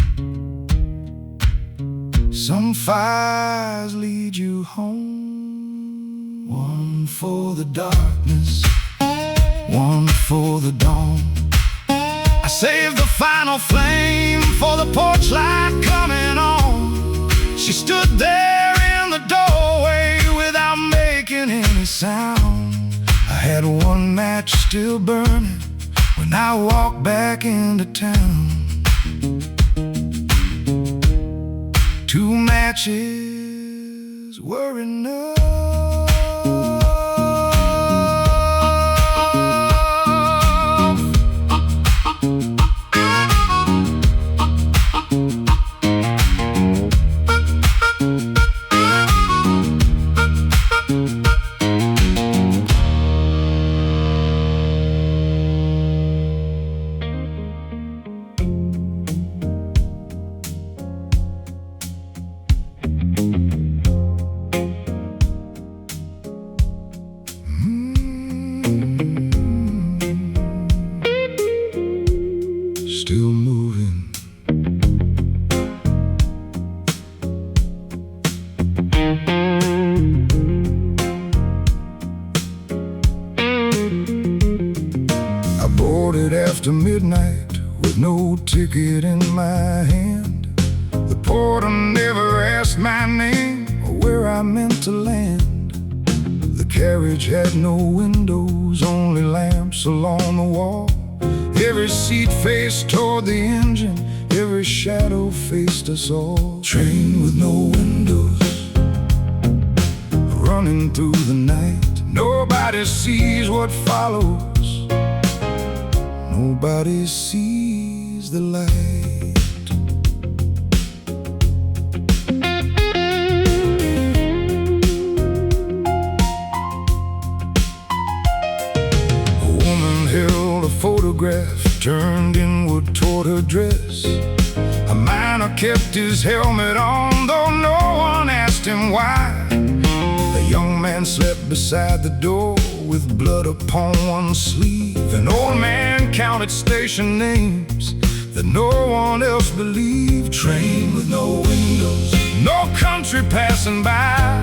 some fires lead you home. One for the darkness, one for the dawn. I saved the final flame for the porch light coming on. She stood there in the doorway without making any sound. I had 1 match still burning when I walked back into town. 2 matches were enough. Still moving. I boarded after midnight with no ticket in my hand. The porter never asked my name or where I meant to land. The carriage had no windows, only lamps along the wall. Every seat faced toward the engine, every shadow faced us all. Train with no windows, running through the night. Nobody sees what follows, nobody sees the light. A woman held a photograph turned inward toward her dress. A miner kept his helmet on, though no one asked him why. A young man slept beside the door with blood upon one sleeve. An old man counted station names, that no one else believed. Train with no windows, no country passing by,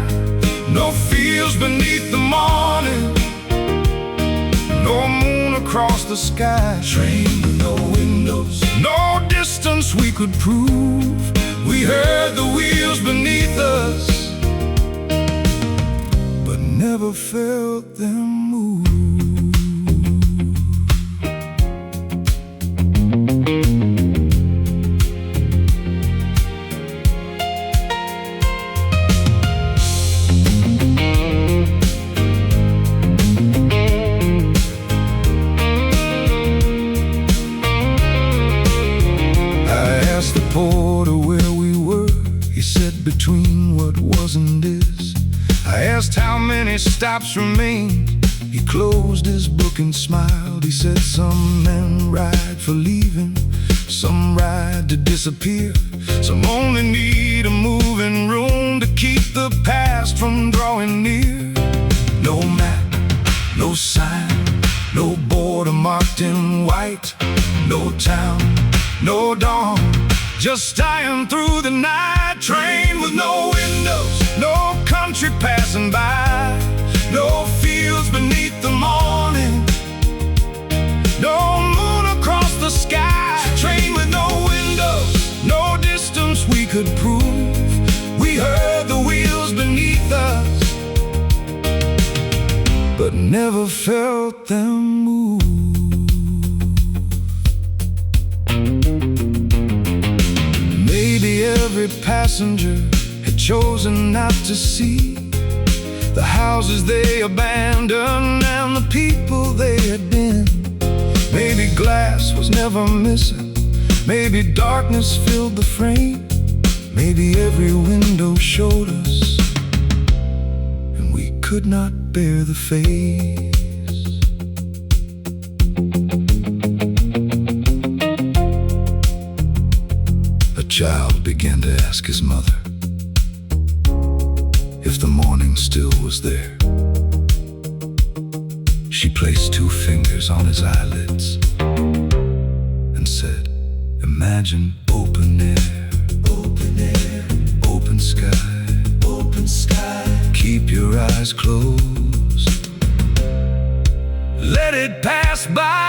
no fields beneath the morning, no moon across the sky. Train with no windows, no distance we could prove. We heard the wheels beneath us, but never felt them move. Porter where we were, he said between what was and is. I asked how many stops remained, he closed his book and smiled. He said some men ride for leaving, some ride to disappear, some only need a moving room to keep the past from drawing near. No map, no sign, no border marked in white, no town, no dawn, just dying through the night. Train with no windows, no country passing by, no fields beneath the morning, no moon across the sky. Train with no windows, no distance we could prove. We heard the wheels beneath us, but never felt them move. Every passenger had chosen not to see the houses they abandoned and the people they had been. Maybe glass was never missing, maybe darkness filled the frame, maybe every window showed us, and we could not bear the face. A child began to ask his mother if the morning still was there. She placed 2 fingers on his eyelids and said, imagine open air, open sky, keep your eyes closed, let it pass by.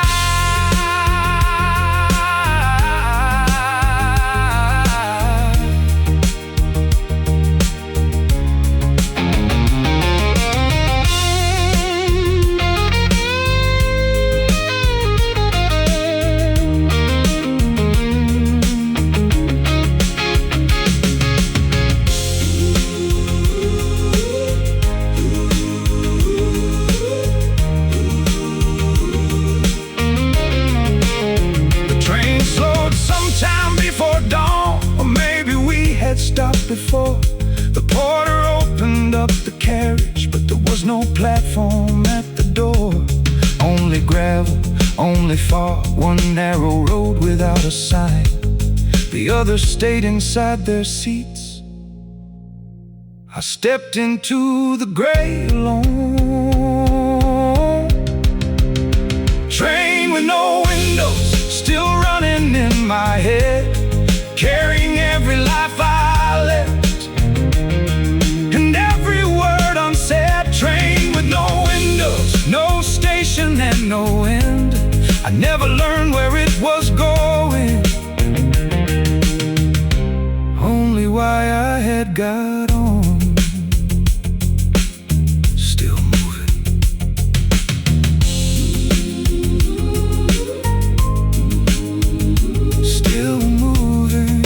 Stopped before the porter opened up the carriage, but there was no platform at the door. Only gravel, only fog, one narrow road without a sign. The others stayed inside their seats. I stepped into the gray alone. Train with no windows, still running in my head, carrying every life I left and every word unsaid. Train with no windows, no station and no end. I never learned where it was going, only why I had got on. Still moving, still moving,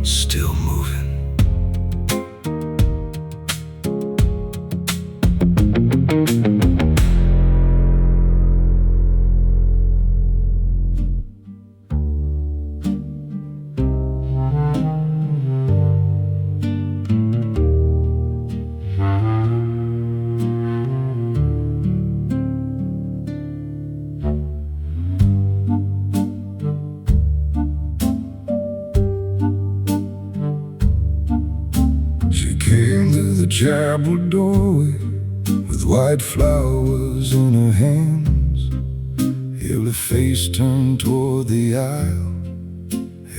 still moving. Chapel doorway with white flowers in her hands. It Every face turned toward the aisle.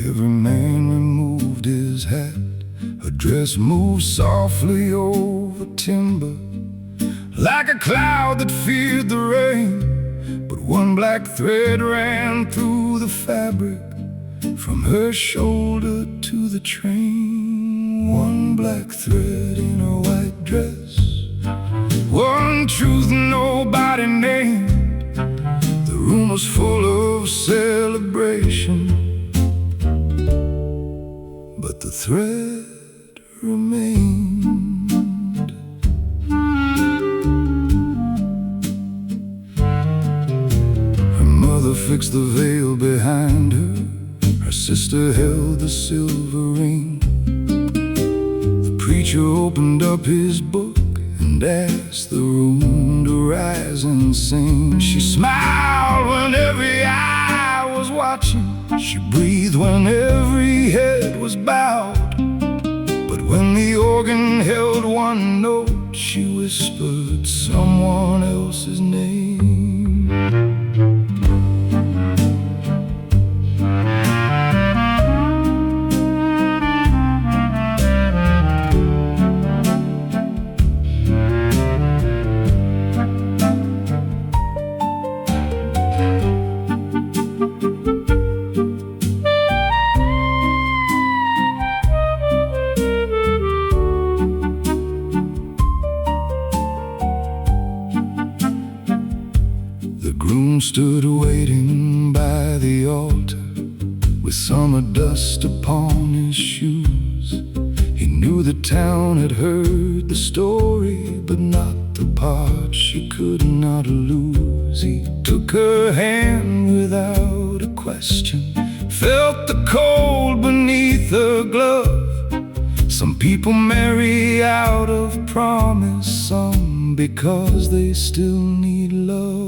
Every man removed his hat. Her dress moved softly over timber, like a cloud that feared the rain. But one black thread ran through the fabric, from her shoulder to the train. One black thread in her white dress, one truth nobody named. The room was full of celebration, but the thread remained. Her mother fixed the veil behind her. Her sister held the silver ring. The preacher opened up his book and asked the room to rise and sing. She smiled when every eye was watching. She breathed when every head was bowed. But when the organ held one note, she whispered someone else's name. The groom stood waiting by the altar, with summer dust upon his shoes. He knew the town had heard the story, but not the part she could not lose. He took her hand without a question, felt the cold beneath her glove. Some people marry out of promise, some because they still need love.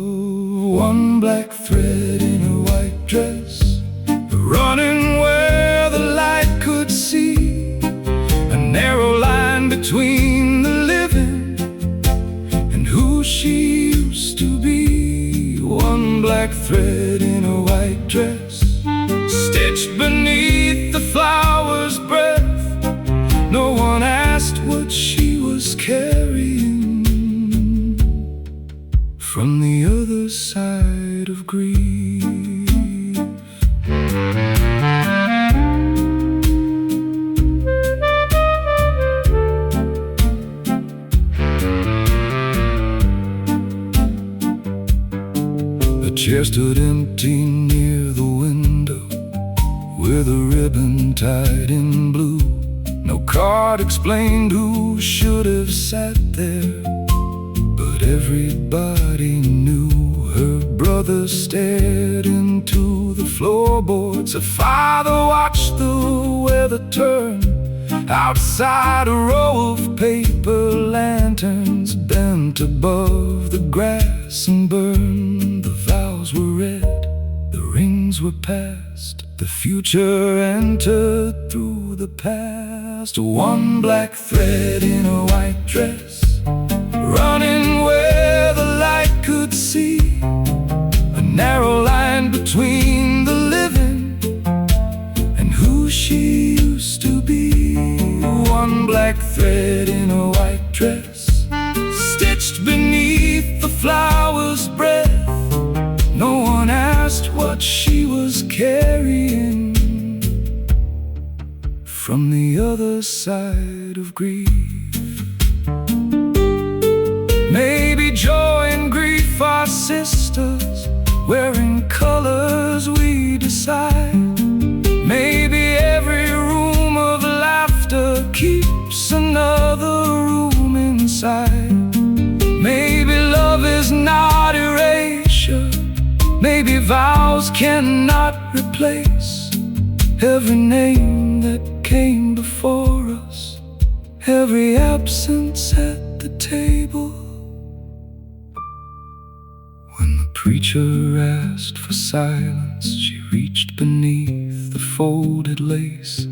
One black thread in her white dress, running where the light could see. A narrow line between the living and who she used to be. One black thread in her white dress, stitched beneath the flower's breath. No one asked what she was carrying from the other side of grief. The chair stood empty near the window, with a ribbon tied in blue. No card explained who should have sat there, but everybody knew. Her brother stared into the floorboards. Her father watched the weather turn. Outside, a row of paper lanterns bent above the grass and burned. The vows were read, the rings were passed. The future entered through the past. One black thread in a white dress, running where the light could see. A narrow line between the living and who she used to be. One black thread in a white dress, stitched beneath the flower's breath. No one asked what she was carrying from the other side of grief. Maybe joy and grief are sisters, wearing colors we decide. Maybe every room of laughter keeps another room inside. Maybe love is not erasure. Maybe vows cannot replace every name that came before us, every absence at the table. When the preacher asked for silence, she reached beneath the folded lace,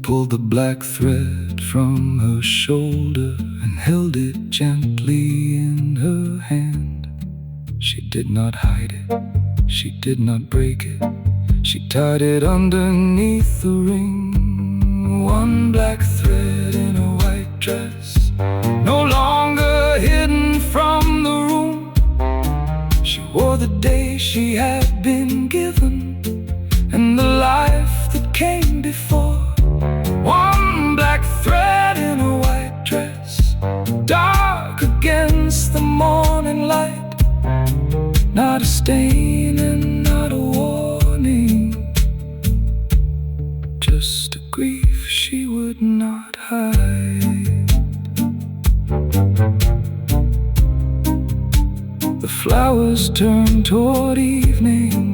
pulled the black thread from her shoulder and held it gently in her hand. She did not hide it, She did not break it, she tied it underneath the ring. One black thread in a white dress, no longer hidden from the room. She wore the day she had been given and the life that came before. One black thread in a white dress, dark against the morning light. Not a stain and not a warning, just a grief she would not hide. The flowers turned toward evening,